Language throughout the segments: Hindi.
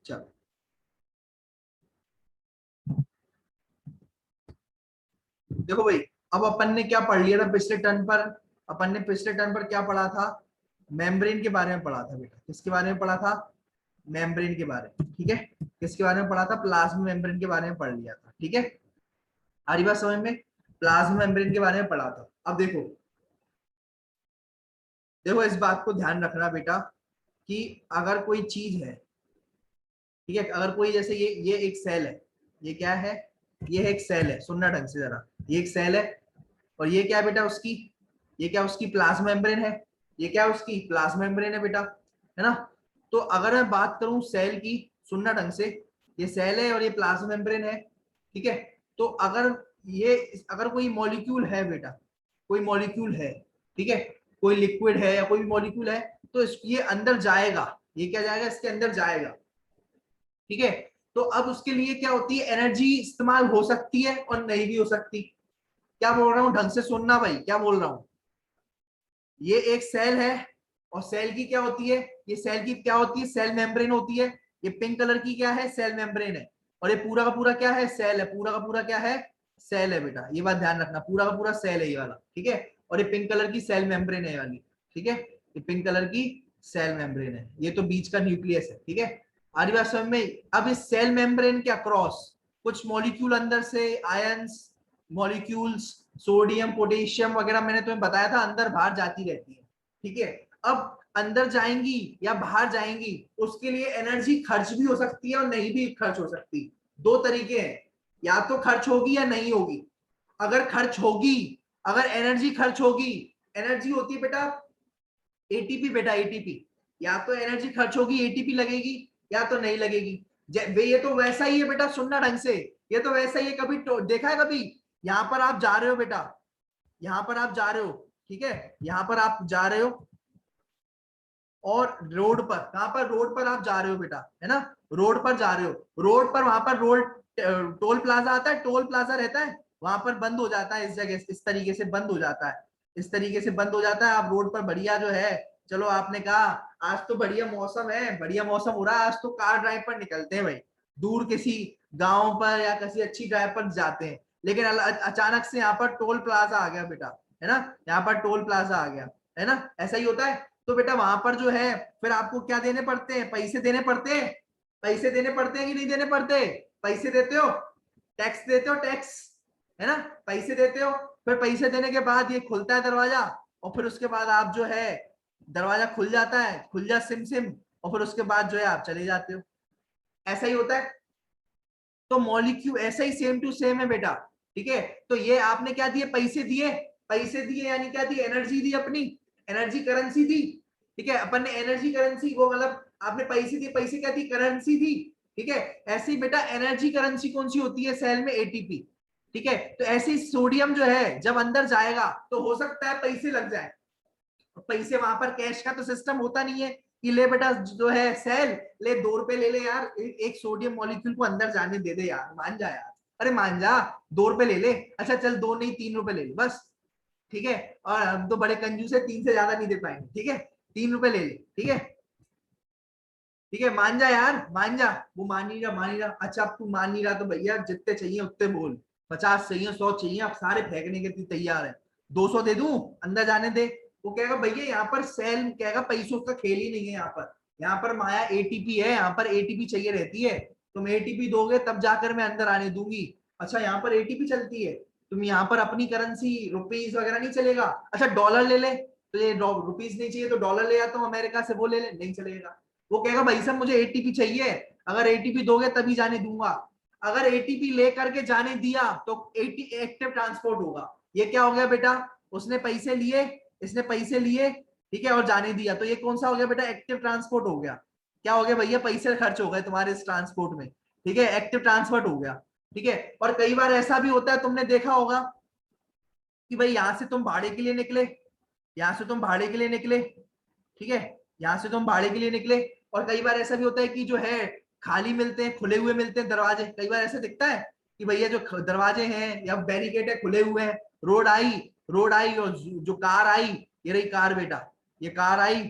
चलो देखो भाई, अब अपन ने क्या पढ़ लिया था पिछले टर्न पर? अपन ने पिछले टर्न पर क्या पढ़ा था? मेम्ब्रेन के बारे में पढ़ा था बेटा। किसके बारे में पढ़ा था? मेम्ब्रेन के बारे में। ठीक है, किसके बारे में पढ़ा था? प्लाज्मा मेम्ब्रेन के बारे में पढ़ लिया था। ठीक है, आ रही बात समझ में? प्लाज्मा मेम्ब्रेन के बारे में पढ़ा था। अब देखो, देखो इस बात को ध्यान रखना बेटा कि अगर कोई चीज है, ठीक है, अगर कोई जैसे ये एक सेल है, ये क्या है? ये एक सेल है, सुनना ढंग से जरा। ये एक सेल है और ये क्या है बेटा उसकी? ये क्या उसकी? प्लाज्मा मेम्ब्रेन है। ये क्या उसकी? प्लाज्मा मेम्ब्रेन है बेटा, है ना? तो अगर मैं बात करूं सेल की, सुनना ढंग से, ये सेल है और ये प्लाज्मा मेम्ब्रेन है। ठीक है, तो अगर कोई मॉलिक्यूल है बेटा, कोई मॉलिक्यूल है, ठीक है, कोई लिक्विड है या कोई भी मॉलिक्यूल है, तो ये अंदर जाएगा। ये क्या जाएगा? इसके अंदर जाएगा। ठीक है, तो अब उसके लिए क्या होती है? एनर्जी इस्तेमाल हो सकती है और नहीं भी हो सकती। क्या बोल रहा हूं ढंग से सुनना भाई, क्या बोल रहा हूं? ये एक सेल है और सेल की क्या होती है? ये सेल की क्या होती है? सेल मेम्ब्रेन होती है। ये पिंक कलर की क्या है? सेल मेम्ब्रेन है। और ये पूरा का पूरा क्या है? सेल है। पूरा का पूरा क्या है? सेल है बेटा, ये बात ध्यान रखना, पूरा का पूरा सेल है ये वाला। ठीक है, और ये पिंक कलर की सेल मेम्ब्रेन है ये वाली। ठीक है, ये पिंक कलर की सेल मेम्ब्रेन है, ये तो बीच का न्यूक्लियस है। ठीक है, आरी बात समझ में? अब इस सेल मेम्ब्रेन के अक्रॉस कुछ मॉलिक्यूल अंदर से, आयंस मॉलिक्यूल्स, सोडियम पोटेशियम वगैरह, मैंने तुम्हें बताया था अंदर बाहर जाती रहती है। ठीक है, अब अंदर जाएंगी या बाहर जाएंगी, उसके लिए एनर्जी खर्च भी हो सकती है और नहीं भी खर्च हो सकती। दो तरीके हैं, या तो खर्च होगी या नहीं होगी। अगर खर्च होगी, अगर एनर्जी खर्च होगी, एनर्जी होती है बेटा एटीपी, बेटा एटीपी, या तो एनर्जी खर्च होगी, एटीपी लगेगी, या तो नहीं लगेगी। ये तो वैसा ही है बेटा, सुनना ढंग से, ये तो वैसा ही है। कभी देखा है कभी? यहां पर आप जा रहे हो बेटा, यहां पर आप जा रहे हो, ठीक है, यहां पर आप जा रहे हो और रोड पर, कहां पर? रोड पर आप जा रहे हो बेटा, है ना? रोड पर जा रहे हो, रोड पर, वहां पर रोड टोल प्लाजा आता है, टोल प्लाजा रहता है, वहां पर बंद हो जाता है, इस जगह इस तरीके से बंद हो जाता है, इस तरीके से बंद हो जाता है। आप रोड पर बढ़िया जो है, चलो आपने कहा आज तो बढ़िया मौसम है, बढ़िया मौसम हो रहा है, आज तो कार ड्राइव पर निकलते हैं भाई, दूर किसी गांव पर या किसी अच्छी ड्राइव पर जाते हैं। लेकिन अचानक से यहाँ पर टोल प्लाजा आ गया बेटा, है ना? यहाँ पर टोल प्लाजा आ गया, है ना? ऐसा ही होता है। तो बेटा वहां पर जो है फिर आपको क्या देने पड़ते हैं? पैसे देने पड़ते हैं। पैसे देने पड़ते हैं कि नहीं देने पड़ते? पैसे देते हो, टैक्स देते हो, टैक्स, है ना? पैसे देते हो, फिर पैसे देने के बाद ये खुलता है दरवाजा, और फिर उसके बाद आप जो है, दरवाजा खुल जाता है, खुल जा सिम सिम, और फिर उसके बाद जो है आप चले जाते हो। ऐसा ही होता है। तो मॉलिक्यूल ऐसा ही सेम टू सेम है बेटा। ठीक है, तो ये आपने क्या दिए? पैसे दिए। पैसे दिए यानी क्या दी? एनर्जी दी अपनी, एनर्जी करेंसी दी। ठीक है, अपन ने एनर्जी करेंसी, वो मतलब आपने पैसे दिए, पैसे क्या थी? करेंसी थी। ठीक है, ऐसे ही बेटा एनर्जी करेंसी कौन सी होती है सेल में? एटीपी। ठीक है, तो ऐसे ही सोडियम जो है जब अंदर जाएगा तो हो सकता है पैसे लग जाए। पैसे वहां पर कैश का तो सिस्टम होता नहीं है कि ले बेटा जो है सेल, ले 2 रुपए ले ले यार, एक सोडियम मॉलिक्यूल को अंदर जाने दे दे यार, मान जा यार, अरे मान जा, 2 रुपए ले ले, अच्छा चल 2 नहीं 3 रुपए ले ले बस। ठीक है, और हम तो बड़े कंजूस है, 3 से ज्यादा नहीं दे पाएंगे। ठीक है, 3 रुपए ले ले। ठीक है, ठीक है, मान जा यार, मान जा। वो मान नहीं रहा, मान नहीं रहा, अच्छा अब तू मान नहीं रहा तो भैया जितने चाहिए उतने बोल, 50 चाहिए, 100 चाहिए, आप सारे फेंकने के लिए तैयार है, 200 दे दूं, अंदर जाने दे। वो कहेगा भैया यहाँ पर सेल, कहेगा पैसों का खेल ही नहीं है यहाँ पर, यहाँ पर माया एटीपी है, यहाँ पर एटीपी चाहिए रहती है, तुम एटीपी दोगे तब जाकर मैं अंदर आने दूंगी। अच्छा यहाँ पर एटीपी चलती है, तुम यहाँ पर अपनी करेंसी रुपीज वगैरह नहीं चलेगा, अच्छा डॉलर ले ले, तो ये रुपीज नहीं चाहिए तो डॉलर ले आता हूँ अमेरिका से, वो ले ले, नहीं चलेगा। वो कहेगा भाई साहब मुझे एटीपी चाहिए, अगर एटीपी दोगे तभी जाने दूंगा। अगर एटीपी लेकर के जाने दिया तो एक्टिव ट्रांसपोर्ट होगा। ये क्या हो गया बेटा? उसने पैसे लिए, इसने पैसे लिए, ठीक है, और जाने दिया, तो ये कौन सा हो गया बेटा? एक्टिव ट्रांसपोर्ट हो गया। क्या हो गया भैया? पैसे खर्च हो गए तुम्हारे इस ट्रांसपोर्ट में। ठीक है, एक्टिव ट्रांसपोर्ट हो गया। ठीक है, और कई बार ऐसा भी होता है, तुमने देखा होगा कि भाई यहां से तुम भाड़े के लिए निकले, यहां से तुम भाड़े के लिए निकले, ठीक है, यहां से तुम भाड़े के लिए निकले, और कई बार ऐसा भी होता है कि जो है खाली मिलते हैं, खुले हुए मिलते हैं दरवाजे। कई बार ऐसा दिखता है कि भैया जो दरवाजे हैं या बैरिकेड है खुले हुए हैं, रोड आई, रोड आई और जो कार आई, ये रही कार बेटा, ये कार आई,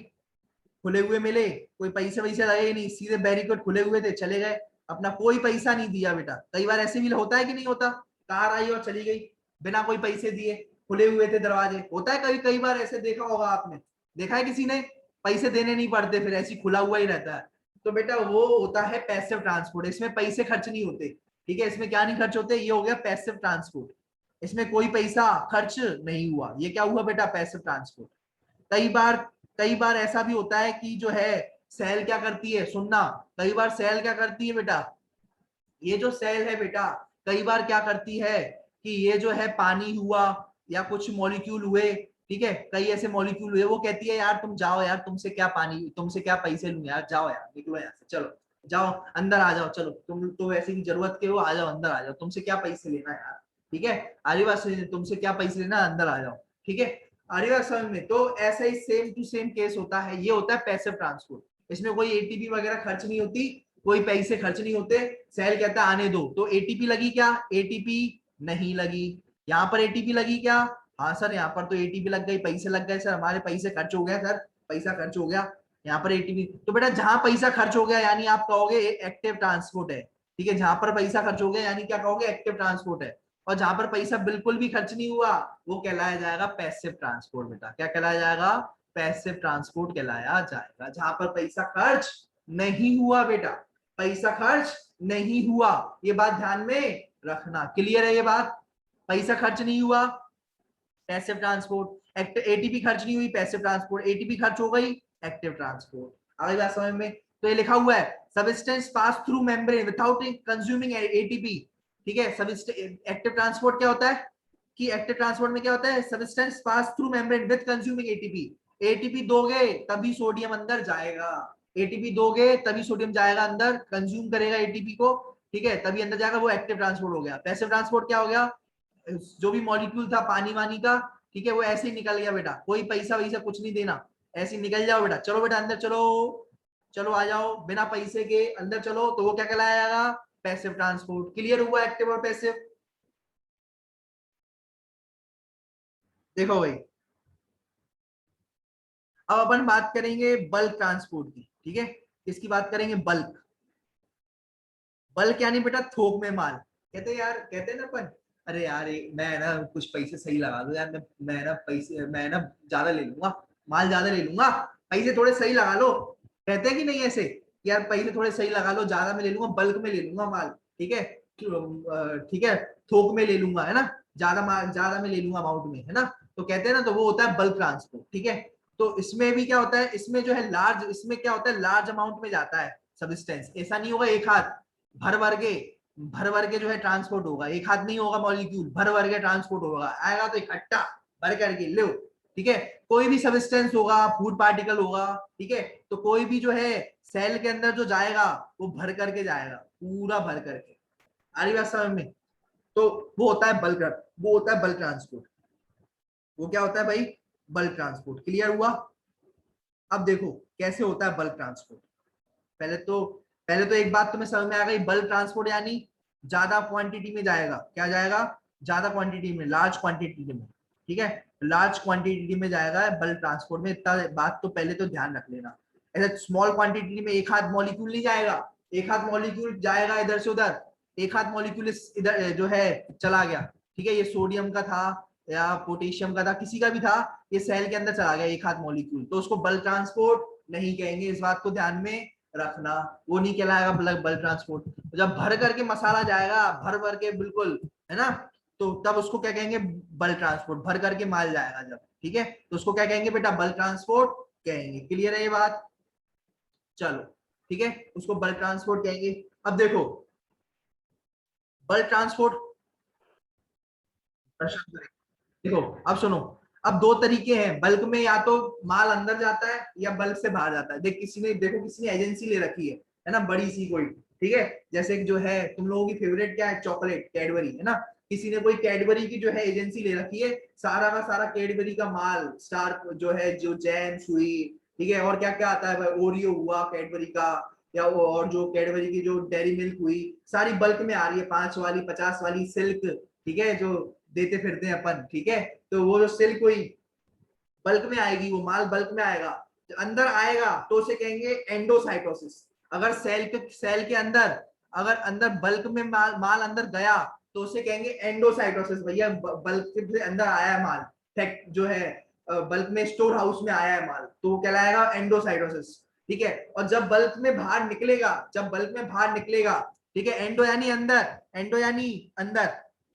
खुले हुए मिले, कोई पैसे वैसे लगे ही नहीं, सीधे बैरिकेड खुले हुए थे, चले गए, अपना कोई पैसा नहीं दिया बेटा। कई बार ऐसे भी होता है कि नहीं होता, कार आई और चली गई बिना कोई पैसे दिए, खुले हुए थे दरवाजे, होता है कई कई बार ऐसे, देखा होगा आपने, देखा है किसी ने, पैसे देने नहीं पड़ते, फिर ऐसे खुला हुआ ही रहता है। तो बेटा वो होता है पैसिव ट्रांसपोर्ट, इसमें पैसे खर्च नहीं होते, ठीक है, इसमें क्या नहीं खर्च होते, ये हो गया पैसिव ट्रांसपोर्ट, इसमें कोई पैसा खर्च नहीं हुआ, ये क्या हुआ बेटा, पैसिव ट्रांसपोर्ट। कई बार, कई बार ऐसा भी होता है कि जो है सेल क्या करती है, सुनना, कई बार सेल क्या करती है बेटा, ये जो सेल है बेटा, कई बार क्या करती है कि ये जो है पानी हुआ या कुछ मॉलिक्यूल हुए, ठीक है, कई ऐसे मॉलिक्यूल हुए, वो कहती है यार तुम जाओ यार, तुमसे क्या पानी, तुमसे क्या पैसे लूं यार, जाओ यार, निकलो यहाँ से, चलो जाओ अंदर आ जाओ, चलो तुम तो वैसे भी जरूरत के हो, आ जाओ अंदर आ जाओ, तुमसे क्या पैसे लेना यार, ठीक है, आरी बात, तुमसे क्या पैसे लेना, अंदर आ जाओ, ठीक है, आरी बात समझ में। तो ऐसा ही सेम टू सेम केस होता है, ये होता है पैसिव ट्रांसपोर्ट, इसमें कोई एटीपी वगैरह खर्च नहीं होती, कोई पैसे खर्च नहीं होते, सेल कहता है आने दो, तो एटीपी लगी क्या, एटीपी नहीं लगी, यहाँ पर एटीपी लगी क्या, हाँ सर यहाँ पर तो एटीपी लग गई, पैसे लग गए सर, हमारे पैसे खर्च हो गया सर, पैसा खर्च हो गया, यहाँ पर एटीपी, तो बेटा जहां पैसा खर्च हो गया यानी आप कहोगे एक्टिव ट्रांसपोर्ट है, ठीक है, जहां पर पैसा खर्च हो गया यानी क्या कहोगे, एक्टिव ट्रांसपोर्ट है, और जहां पर पैसा बिल्कुल भी खर्च नहीं हुआ वो कहलाया जाएगा पैसिव ट्रांसपोर्ट बेटा, क्या कहलाया जाएगा, पैसिव ट्रांसपोर्ट कहलाया जाएगा, जहां पर पैसा खर्च नहीं हुआ बेटा, पैसा खर्च नहीं हुआ, ये बात ध्यान में रखना, क्लियर है ये बात, पैसा खर्च नहीं हुआ पैसिव ट्रांसपोर्ट, एटीपी खर्च नहीं हुई पैसिव ट्रांसपोर्ट, एटीपी खर्च हो गई एक्टिव ट्रांसपोर्ट, आगे बात समझ में। तो ये लिखा हुआ है substance pass through membrane without consuming ATP, ठीक है, एक्टिव ट्रांसपोर्ट क्या होता है कि एक्टिव ट्रांसपोर्ट में क्या होता है, substance pass through membrane with consuming ATP, ATP दोगे तभी सोडियम अंदर जाएगा, एटीपी दोगे तभी सोडियम जाएगा अंदर, कंज्यूम करेगा एटीपी को, ठीक है, तभी अंदर जाएगा, वो एक्टिव ट्रांसपोर्ट हो गया। पैसिव ट्रांसपोर्ट क्या हो गया, जो भी मॉलिक्यूल था पानी वानी का, ठीक है, वो ऐसे ही निकल गया बेटा, कोई पैसा वैसा कुछ नहीं देना, ऐसे निकल जाओ बेटा, चलो बेटा अंदर चलो, चलो आ जाओ बिना पैसे के अंदर चलो, तो वो क्या कहलाया जाएगा, पैसिव ट्रांसपोर्ट। क्लियर हुआ एक्टिव और पैसिव। देखो भाई, अब अपन बात करेंगे बल्क ट्रांसपोर्ट की, ठीक है, किसकी बात करेंगे, बल्क, बल्क यानी बेटा थोक में माल, कहते यार, कहते हैं ना अपन, अरे यार मैं ना कुछ पैसे सही लगा दो यार, मैं ना पैसे, मैं ना ज्यादा ले लूंगा, माल ज्यादा ले लूंगा, पैसे थोड़े सही लगा लो, कहते हैं कि नहीं ऐसे, यार पैसे थोड़े सही लगा लो, ज्यादा में ले लूंगा, बल्क में ले लूंगा माल, ठीक है, ठीक है, थोक में ले लूंगा, है ना, ज्यादा माल, ज्यादा में ले लूंगा अमाउंट में, है ना, तो कहते हैं ना, तो वो होता है बल्क ट्रांसपोर्ट, ठीक है। तो इसमें भी क्या होता है, इसमें जो है लार्ज, इसमें क्या होता है, लार्ज अमाउंट में जाता है सब्सटेंस, ऐसा नहीं होगा एक हाथ भर भर के, भर भर के जो है ट्रांसपोर्ट होगा, एक हाथ नहीं होगा मॉलिक्यूल, भर भर के ट्रांसपोर्ट होगा, आएगा तो इकट्ठा भर करके लो, ठीक है, कोई भी सब्सटेंस होगा, फूड पार्टिकल होगा, ठीक है, तो कोई भी जो है सेल के अंदर जो जाएगा वो भर करके जाएगा, पूरा भर करके, आ रही बात समझ में। तो वो होता है बल्क, वो होता है बल्क ट्रांसपोर्ट, वो क्या होता है भाई, बल्क ट्रांसपोर्ट। क्लियर हुआ। अब देखो कैसे होता है बल्क ट्रांसपोर्ट, पहले तो, पहले तो एक बात तुम्हें समझ में आ गई, बल्क ट्रांसपोर्ट यानी ज्यादा क्वांटिटी में जाएगा, क्या जाएगा, ज्यादा क्वांटिटी में, लार्ज क्वांटिटी में, ठीक है, लार्ज क्वांटिटी में जाएगा बल्क ट्रांसपोर्ट में, इतना बात तो पहले तो ध्यान रख लेना, ऐसे स्मॉल क्वांटिटी में एक हाथ मॉलिक्यूल नहीं जाएगा, एक हाथ मॉलिक्यूल जाएगा इधर से उधर, एक हाथ मॉलिक्यूल इधर जो है चला गया, ठीक है, ये सोडियम का था या पोटेशियम का था, किसी का भी था, ये सेल के अंदर चला गया एक हाथ मॉलिक्यूल, तो उसको बल्क ट्रांसपोर्ट नहीं कहेंगे, इस बात को ध्यान में रखना, वो नहीं कहलाएगा बल्क ट्रांसपोर्ट। जब भर करके मसाला जाएगा, भर भर के बिल्कुल, है ना, तो तब उसको क्या कहेंगे, बल्क ट्रांसपोर्ट, भर करके माल जाएगा जब, ठीक है, तो उसको क्या कहेंगे बेटा, बल्क ट्रांसपोर्ट कहेंगे। क्लियर है ये बात, चलो ठीक है, उसको बल्क ट्रांसपोर्ट कहेंगे। अब देखो बल्क ट्रांसपोर्ट, देखो अब सुनो, अब दो तरीके हैं बल्क में, या तो माल अंदर जाता है या बल्क से बाहर जाता है, देख किसी ने, देखो किसी ने एजेंसी ले रखी है ना, बड़ी सी कोई, ठीक है, जैसे जो है तुम लोगों की फेवरेट क्या है, चॉकलेट कैडबरी, है ना, किसी ने कोई कैडबरी की जो है एजेंसी ले रखी है, सारा का सारा कैडबरी का माल, स्टार जो है, जो जैम्स हुई, ठीक है, और क्या क्या आता है भाई, ओरियो हुआ कैडबरी का, या वो और जो कैडबरी की जो डेयरी मिल्क हुई, सारी बल्क में आ रही है, 5 वाली 50 वाली सिल्क, ठीक है, जो देते फिरते हैं अपन, ठीक है, तो वो जो सिल्क हुई बल्क में आएगी, वो माल बल्क में आएगा, अंदर आएगा तो उसे कहेंगे एंडोसाइटोसिस। अगर सेल के अंदर अगर अंदर बल्क में माल अंदर गया तो उसे कहेंगे एंडोसाइटोसिस। भैया बल्क से अंदर आया है माल, फैक्ट जो है बल्क में स्टोर हाउस में आया है माल, तो वो कहलाएगा एंडोसाइटोसिस। ठीक है। और जब बल्क में बाहर निकलेगा, जब बल्क में बाहर निकलेगा, ठीक है, एंडो यानी अंदर, एंडो यानी अंदर,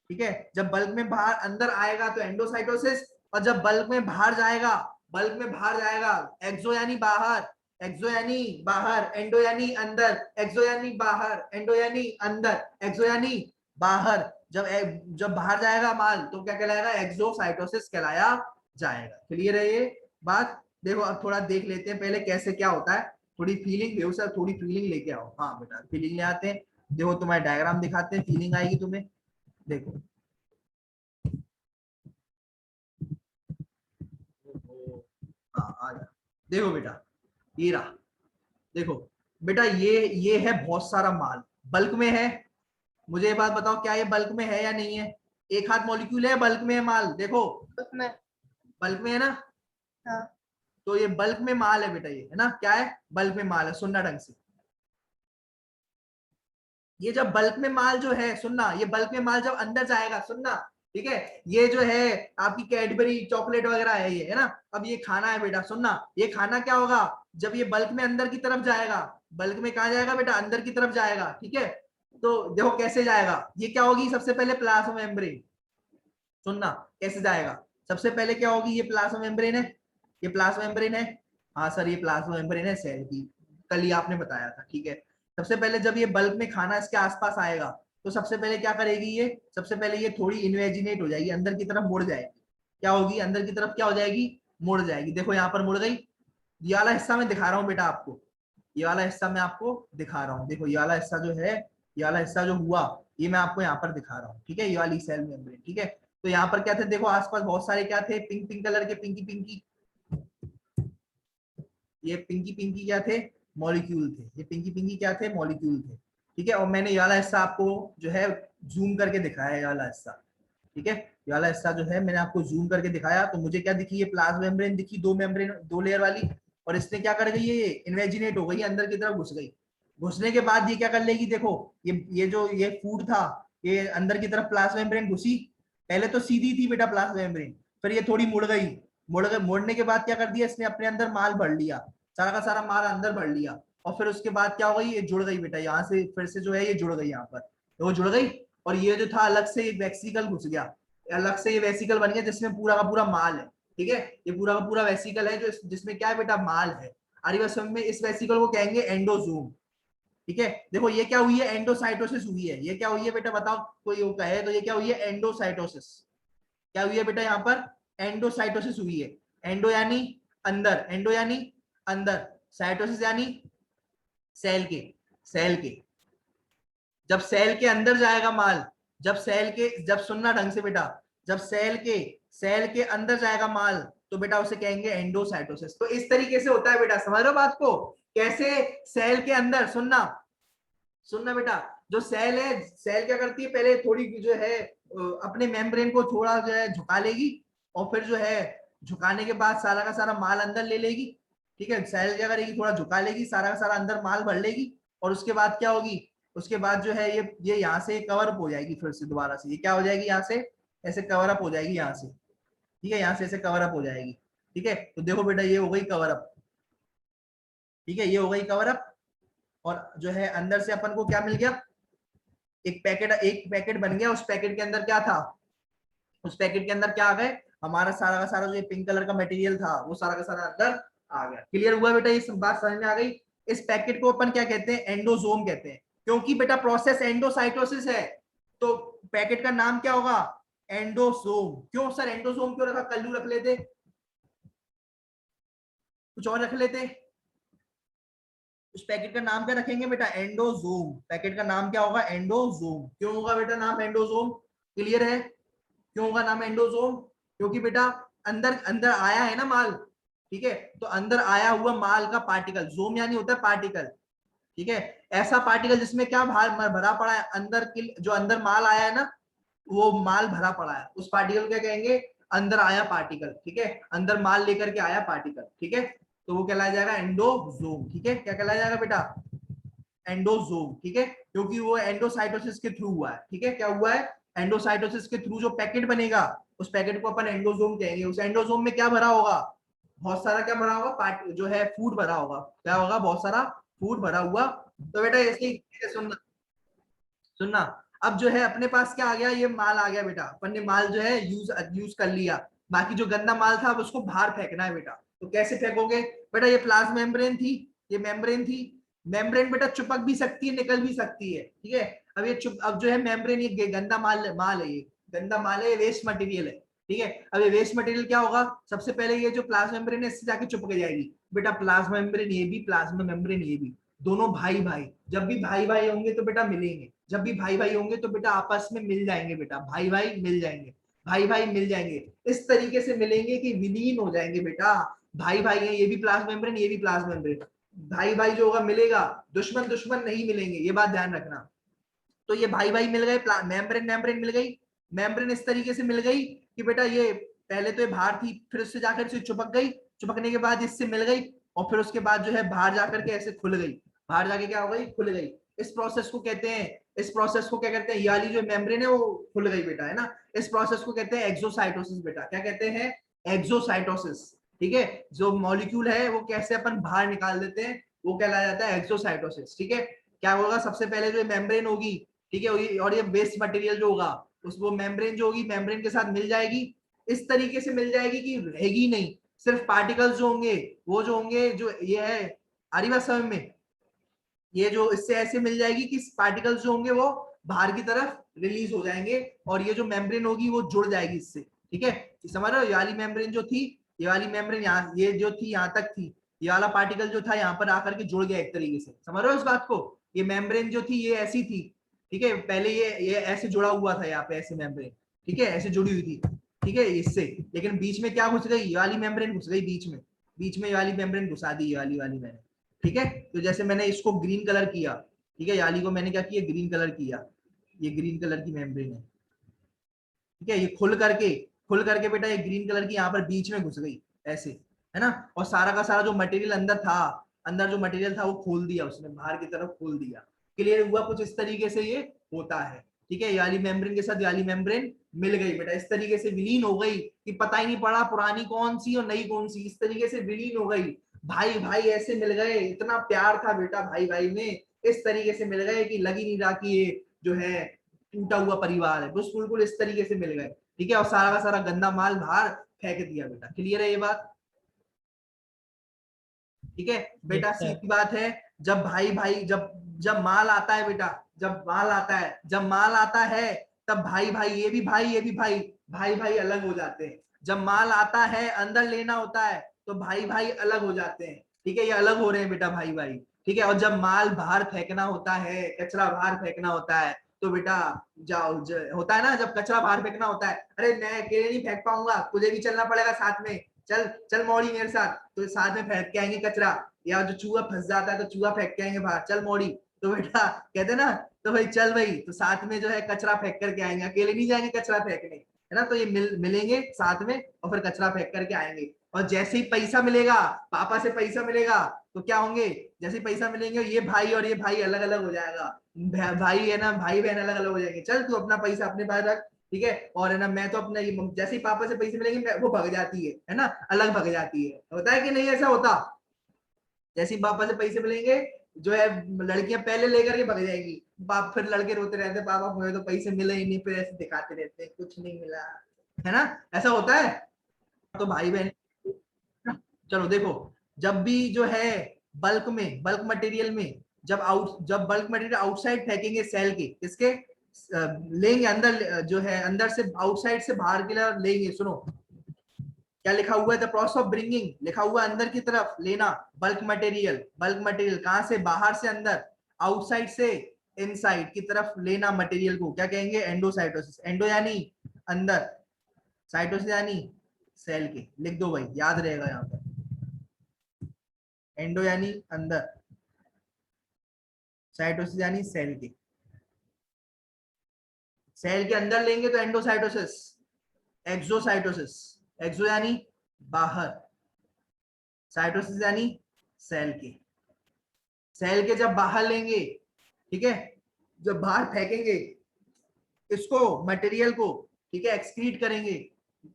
ठीक है, जब बल्क में बाहर अंदर आएगा तो एंडोसाइटोसिस, और जब बल्क में बाहर जाएगा, बल्क में बाहर जाएगा, एक्सो यानी बाहर, एक्सो यानी बाहर, एंडो यानी अंदर, एक्सो यानी बाहर, एंडो यानी अंदर, एक्सो यानी बाहर, जब जब बाहर जाएगा माल तो क्या कहलाएगा, एक्सोसाइटोसिस कहलाया जाएगा। क्लियर है ये बात? देखो अब थोड़ा देख लेते हैं पहले कैसे क्या होता है, थोड़ी फीलिंग देखो सर, थोड़ी फीलिंग लेके आओ। हाँ बेटा फीलिंग ले आते हैं, देखो तुम्हारे डायग्राम दिखाते हैं, फीलिंग आएगी तुम्हें। देखो हाँ आ जा, देखो बेटा ये रहा, देखो बेटा ये है बहुत सारा माल बल्क में है। मुझे ये बात बताओ क्या ये बल्क में है या नहीं है? एक हाथ मॉलिक्यूल है, बल्क में है माल, देखो उसमें बल्क में है ना। हाँ तो ये बल्क में माल है बेटा, ये है ना, क्या है, बल्क में माल है। सुनना ढंग से, ये जब बल्क में माल जो है, सुनना, ये बल्क में माल जब अंदर जाएगा, सुनना, ठीक है, ये जो है आपकी कैडबरी चॉकलेट वगैरह है ये, है ना। अब ये खाना है बेटा, सुनना, ये खाना क्या होगा, जब ये बल्क में अंदर की तरफ जाएगा, बल्क में कहा जाएगा बेटा, अंदर की तरफ जाएगा, ठीक है। तो देखो कैसे जाएगा, ये क्या होगी, सबसे पहले प्लाज्मा मेम्ब्रेन, सुनना कैसे जाएगा, सबसे पहले क्या होगी, ये प्लाज्मा मेम्ब्रेन है, ये प्लाज्मा मेम्ब्रेन है, हाँ सर ये प्लाज्मा मेम्ब्रेन है सेल की, कल ही आपने बताया था, ठीक है। सबसे पहले जब ये बल्क में खाना इसके आसपास आएगा तो सबसे पहले क्या करेगी ये, सबसे पहले ये थोड़ी इन्वेजिनेट हो जाएगी, अंदर की तरफ मुड़ जाएगी, क्या होगी, अंदर की तरफ क्या हो जाएगी, मुड़ जाएगी। देखो यहाँ पर मुड़ गई, ये वाला हिस्सा मैं दिखा रहा हूँ बेटा आपको, ये वाला हिस्सा मैं आपको दिखा रहा हूँ, देखो ये वाला हिस्सा जो है, ये वाला हिस्सा जो हुआ, ये मैं आपको यहाँ पर दिखा रहा हूँ, ठीक है, ये वाली सेल मेम्ब्रेन, ठीक है। तो यहाँ पर क्या थे, देखो आसपास बहुत सारे क्या थे, पिंक पिंक कलर के, पिंकी पिंकी, ये पिंकी पिंकी क्या थे, मॉलिक्यूल थे, ये पिंकी पिंकी क्या थे, मॉलिक्यूल थे, ठीक है। और मैंने ये वाला हिस्सा आपको जो है जूम करके दिखाया, ये वाला हिस्सा, ठीक है, ये वाला हिस्सा जो है मैंने आपको जूम करके दिखाया, तो मुझे क्या दिखी, ये प्लाज्मा मेम्ब्रेन दिखी, दो मेम्ब्रेन, दो लेयर वाली, और इसने क्या कर गई, ये इन्वेजिनेट हो गई, अंदर की तरफ घुस गई, घुसने के बाद ये क्या कर लेगी, देखो ये जो ये फूड था, ये अंदर की तरफ प्लाज्मा मेम्ब्रेन घुसी, पहले तो सीधी थी बेटा प्लाज्मा मेम्ब्रेन, फिर ये थोड़ी मुड़ गई, मुड़ने के बाद क्या कर दिया इसने, अपने अंदर माल भर लिया, सारा का सारा माल अंदर भर लिया, और फिर उसके बाद क्या हो गई, ये जुड़ गई बेटा, यहाँ से फिर से जो है ये जुड़ गई यहाँ पर, तो वो जुड़ गई, और ये जो था अलग से एक वेसिकल घुस गया, अलग से ये वेसिकल बन गया जिसमें पूरा का पूरा माल है, ठीक है, ये पूरा का पूरा वेसिकल है जो जिसमें क्या है बेटा, माल है। अरे बस में इस वेसिकल को कहेंगे एंडोजोम, ठीक है। देखो ये क्या हुई है, एंडोसाइटोसिस हुई है, ये क्या हुई है बेटा बताओ, कोई वो कहे तो ये क्या हुई है, एंडोसाइटोसिस, क्या हुई है बेटा यहाँ पर, एंडोसाइटोसिस हुई है, एंडो यानी अंदर, एंडो यानी अंदर, साइटोसिस यानी सेल के, सेल के, जब सेल के अंदर जाएगा माल, जब सेल के, जब सुनना ढंग से बेटा, जब सेल के अंदर जाएगा माल तो बेटा उसे कहेंगे एंडोसाइटोसिस। तो इस तरीके से होता है बेटा, समझ रहे हो बात को, कैसे सेल के अंदर, सुनना, सुनना बेटा, जो सेल है, सेल क्या करती है, पहले थोड़ी जो है अपने मेम्ब्रेन को थोड़ा जो है झुका लेगी, और फिर जो है झुकाने के बाद सारा का सारा माल अंदर ले लेगी, ठीक है, सेल क्या करेगी, थोड़ा झुका लेगी, सारा का सारा अंदर माल भर लेगी, और उसके बाद क्या होगी, उसके बाद जो है ये यहाँ से कवर अप हो जाएगी, फिर से दोबारा से ये क्या हो जाएगी, यहाँ से ऐसे कवर अप हो जाएगी, यहाँ से, ठीक है, यहाँ से ऐसे कवर अप हो जाएगी, ठीक है। तो देखो बेटा ये हो गई कवर अप, ठीक है, ये हो गई कवर अप, और जो है अंदर से अपन को क्या मिल गया, एक पैकेट बन गया, उस पैकेट के अंदर क्या था, उस पैकेट के अंदर क्या आ गए, हमारा सारा का सारा जो ये पिंक कलर का मटेरियल था वो सारा का सारा अंदर आ गया। क्लियर हुआ बेटा, ये बात समझ में आ गई। इस पैकेट को अपन क्या कहते हैं, एंडोजोम कहते हैं, क्योंकि बेटा प्रोसेस एंडोसाइटोसिस है, तो पैकेट का नाम क्या होगा, एंडोसोम। क्यों सर एंडोसोम क्यों रखा, कल्लू रख लेते, कुछ और रख लेते, उस पैकेट का नाम क्या रखेंगे बेटा, एंडोजोम, पैकेट का नाम क्या होगा, एंडोजोम। क्यों होगा बेटा नाम एंडोजोम, क्लियर है, क्यों होगा नाम एंडोजोम, क्योंकि बेटा अंदर अंदर आया है ना माल, ठीक है, तो अंदर आया हुआ माल का पार्टिकल, जोम यानी होता है पार्टिकल, ठीक है, ऐसा पार्टिकल जिसमें क्या भरा पड़ा है, अंदर जो अंदर माल आया है ना, वो माल भरा पड़ा है, उस पार्टिकल क्या कहेंगे, अंदर आया पार्टिकल, ठीक है, अंदर माल लेकर के आया पार्टिकल, ठीक है। तो वो कहलाया जाएगा एंडोसोम। ठीक है, क्या कहलाया जाएगा बेटा? एंडोसोम। ठीक है, क्योंकि वो एंडोसाइटोसिस के थ्रू हुआ है। ठीक है, क्या हुआ है? एंडोसाइटोसिस के थ्रू जो पैकेट बनेगा उस पैकेट को अपन एंडोसोम कहेंगे। उस एंडोसोम में क्या भरा होगा? बहुत सारा क्या भरा होगा? पार्ट जो है फूड भरा होगा। क्या होगा? बहुत सारा फूड भरा हुआ। तो बेटा ऐसे ही सुनना सुनना। अब जो है अपने पास क्या आ गया? ये माल आ गया बेटा, अपन ने माल जो है यूज कर लिया। बाकी जो गंदा माल था अब उसको बाहर फेंकना है बेटा। तो कैसे फेंकोगे बेटा? ये प्लाज्मा मेम्ब्रेन थी, ये मेम्ब्रेन थी। मेम्ब्रेन बेटा चिपक भी सकती है, निकल भी सकती है। ठीक है, अब ये अब जो है मेम्ब्रेन, ये गंदा माल माल है, ये गंदा माल है, ये वेस्ट मटेरियल है। ठीक है, अब ये वेस्ट मटेरियल क्या होगा? सबसे पहले ये जो प्लाज्मा मेम्ब्रेन है इससे जाके चिपक जाएगी बेटा। प्लाज्मा मेम्ब्रेन ये भी, प्लाज्मा मेम्ब्रेन ये भी, दोनों भाई भाई। जब भी भाई भाई होंगे तो बेटा मिलेंगे, जब भी भाई भाई होंगे तो बेटा आपस में मिल जाएंगे बेटा, भाई भाई मिल जाएंगे, भाई भाई मिल जाएंगे। इस तरीके से मिलेंगे कि विलीन हो जाएंगे बेटा। भाई भाई है, ये भी प्लाज्मा मेम्ब्रेन, ये भी प्लाज्मा मेम्ब्रेन। भाई भाई जो होगा मिलेगा, दुश्मन दुश्मन नहीं मिलेंगे, ये बात ध्यान रखना। तो ये भाई भाई मिल गए, मेम्ब्रेन मेम्ब्रेन मिल गई। मेम्ब्रेन इस तरीके से मिल गई कि बेटा ये पहले तो ये बाहर थी, फिर उससे जाकर से चिपक गई, चिपकने के बाद इससे मिल गई, और फिर उसके बाद जो है बाहर जाकर के ऐसे खुल गई। बाहर जाके क्या हो गई? खुल गई। इस प्रोसेस को कहते हैं, इस प्रोसेस को क्या कहते हैं? ये वाली जो मेम्ब्रेन है वो खुल गई बेटा, है ना। इस प्रोसेस को कहते हैं एक्सोसाइटोसिस बेटा। क्या कहते हैं? एक्सोसाइटोसिस। ठीक है, जो मॉलिक्यूल है वो कैसे अपन बाहर निकाल देते हैं वो कहलाया जाता है एक्सोसाइटोसिस। ठीक है, क्या होगा? सबसे पहले जो मेम्ब्रेन होगी, ठीक है, और ये वेस्ट मटेरियल जो होगा उस वो मेम्ब्रेन जो होगी मेम्ब्रेन के साथ मिल जाएगी। इस तरीके से मिल जाएगी कि रहेगी नहीं, सिर्फ पार्टिकल्स जो होंगे वो जो होंगे, जो ये है आ रही बात समझ में? ये जो इससे ऐसे मिल जाएगी कि पार्टिकल्स जो होंगे वो बाहर की तरफ रिलीज हो जाएंगे, और ये जो मेम्ब्रेन होगी वो जुड़ जाएगी इससे। ठीक है, समझ रहे हो? ये वाली मेम्ब्रेन जो थी, ये वाली मेम्ब्रेन यहाँ, ये जो थी यहाँ तक थी, ये वाला पार्टिकल जो था यहाँ पर आकर के जुड़ गया एक तरीके से। समझ रहे हो इस बात को? ये मेम्ब्रेन जो थी ये ऐसी थी। ठीक है, पहले ये ऐसे जुड़ा हुआ था यहाँ पे, ऐसे मेम्ब्रेन। ठीक है, ऐसे जुड़ी हुई थी। ठीक है, इससे, लेकिन बीच में क्या घुस गई? ये वाली मेम्ब्रेन घुस गई बीच में। बीच में ये वाली मेम्ब्रेन घुसा दी, ये वाली वाली मैंने। ठीक है, तो जैसे मैंने इसको ग्रीन कलर किया, ठीक है, याली को मैंने क्या किया? ग्रीन कलर किया। ये ग्रीन कलर की मेम्ब्रेन है। ठीक है, ये खुल करके बेटा ये ग्रीन कलर की यहाँ पर बीच में घुस गई ऐसे, है ना। और सारा का सारा जो मटेरियल अंदर था, अंदर जो मटेरियल था वो खोल दिया उसने, बाहर की तरफ खोल दिया। क्लियर हुआ? कुछ इस तरीके से ये होता है। ठीक है, याली मेम्ब्रेन के साथ याली मेम्ब्रेन मिल गई बेटा, इस तरीके से विलीन हो गई कि पता ही नहीं पड़ा पुरानी कौन सी और नई कौन सी, इस तरीके से विलीन हो गई। भाई भाई ऐसे मिल गए, इतना प्यार था बेटा भाई भाई में, इस तरीके से मिल गए कि लग ही नहीं रहा कि ये जो है टूटा हुआ परिवार है, बस बिल्कुल इस तरीके से मिल गए। ठीक है, और सारा का सारा गंदा माल बाहर फेंक दिया बेटा। क्लियर है ये बात? ठीक है यस बेटा, सर। सीधी बात है। जब भाई भाई जब जब माल आता है बेटा, जब माल आता है, जब माल आता है, तब भाई भाई, ये भी भाई ये भी भाई, भाई भाई अलग हो जाते हैं। जब माल आता है अंदर लेना होता है तो भाई भाई अलग हो जाते हैं। ठीक है, ये अलग हो रहे हैं बेटा भाई भाई। ठीक है, और जब माल बाहर फेंकना होता है, कचरा बाहर फेंकना होता है, तो बेटा जाओ होता है ना, जब कचरा बाहर फेंकना होता है, अरे मैं अकेले नहीं फेंक पाऊंगा, तुझे भी चलना पड़ेगा साथ में, चल चल मौड़ी मेरे साथ, तो साथ में फेंक के आएंगे कचरा। या जो चूहा फंस जाता है तो चूहा फेंक के आएंगे बाहर, चल मौड़ी। तो बेटा कहते ना, तो भाई चल भाई, तो साथ में जो है कचरा फेंक करके आएंगे, अकेले नहीं जाएंगे कचरा फेंकने, है ना। तो ये मिलेंगे साथ में और फिर कचरा फेंक करके आएंगे। और जैसे ही पैसा मिलेगा, पापा से पैसा मिलेगा, तो क्या होंगे? जैसे ही पैसा मिलेंगे ये भाई और ये भाई अलग अलग हो जाएगा। भाई है ना, भाई बहन अलग अलग हो जाएंगे, चल तू अपना पैसा अपने पास रख। ठीक है, और है ना मैं तो अपना ये, जैसे ही पापा से पैसे मिलेंगे वो भग जाती है ना, अलग भग जाती है। होता है कि नहीं ऐसा होता? जैसे ही पापा से पैसे मिलेंगे जो है लड़कियां पहले लेकर के भग जाएंगी, बाप फिर लड़के रोते रहते हैं, पापा मुझे तो पैसे मिले ही नहीं, फिर ऐसे दिखाते रहते हैं कुछ नहीं मिला, है ना। ऐसा होता है। तो भाई बहन, चलो देखो, जब भी जो है बल्क में, बल्क मटेरियल में, जब बल्क मटेरियल आउटसाइड फेंकेंगे सेल के, इसके लेंगे अंदर, जो है अंदर से आउटसाइड से बाहर के लिए लेंगे। सुनो क्या लिखा हुआ है, द प्रोसेस ऑफ ब्रिंगिंग, लिखा हुआ अंदर की तरफ लेना बल्क मटेरियल। बल्क मटेरियल कहां से? बाहर से अंदर, आउटसाइड से इनसाइड की तरफ लेना मटेरियल को क्या कहेंगे? एंडोसाइटोसिस। एंडो यानी अंदर, साइटोसिस यानी सेल के। लिख दो भाई, याद रहेगा यहाँ पर। एंडो यानी अंदर, साइटोसिस यानी सेल के। सेल के अंदर लेंगे तो एंडोसाइटोसिस। एक्सोसाइटोसिस, एक्सो यानी बाहर, साइटोसिस यानी सेल के जब बाहर लेंगे, ठीक है, जब बाहर फेंकेंगे इसको मटेरियल को, ठीक है, एक्सक्रीट करेंगे,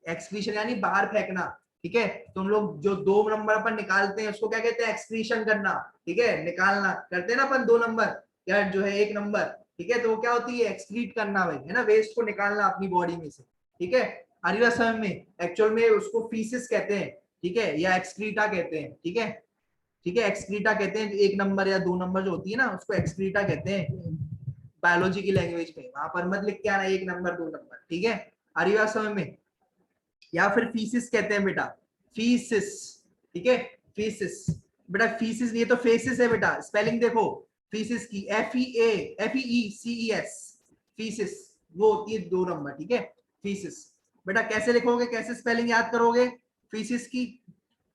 एक्सक्रीशन यानी बाहर फेंकना, ठीक है। तुम लोग जो 2 नंबर पर निकालते हैं उसको क्या कहते हैं, एक्सक्रीशन करना, ठीक है, निकालना करते हैं ना अपन 2 नंबर या जो है 1 नंबर, ठीक है, तो वो क्या होती है, एक्सक्रीट करना भाई, है ना, वेस्ट को निकालना अपनी बॉडी में से, ठीक है। अरिवा समय में एक्चुअल में उसको फीसिस कहते हैं, ठीक है, या एक्सक्रीटा कहते हैं, ठीक है, ठीक है, एक्सक्रीटा कहते हैं, 1 नंबर या 2 नंबर जो होती है ना उसको एक्सक्रीटा कहते हैं बायोलॉजी की लैंग्वेज में, वहां पर मत लिख के आना 1 नंबर 2 नंबर, ठीक है, अरिवा समय में। या फिर फीसिस कहते हैं बेटा, फीसिस, ठीक है, फीसिस, बेटा फीसिस, ये तो फेसिस है बेटा, स्पेलिंग देखो फीसिस की, FEACES, फीसिस वो होती है 2 नंबर, ठीक है, फीसिस। बेटा कैसे लिखोगे, कैसे स्पेलिंग याद करोगे फीसिस की,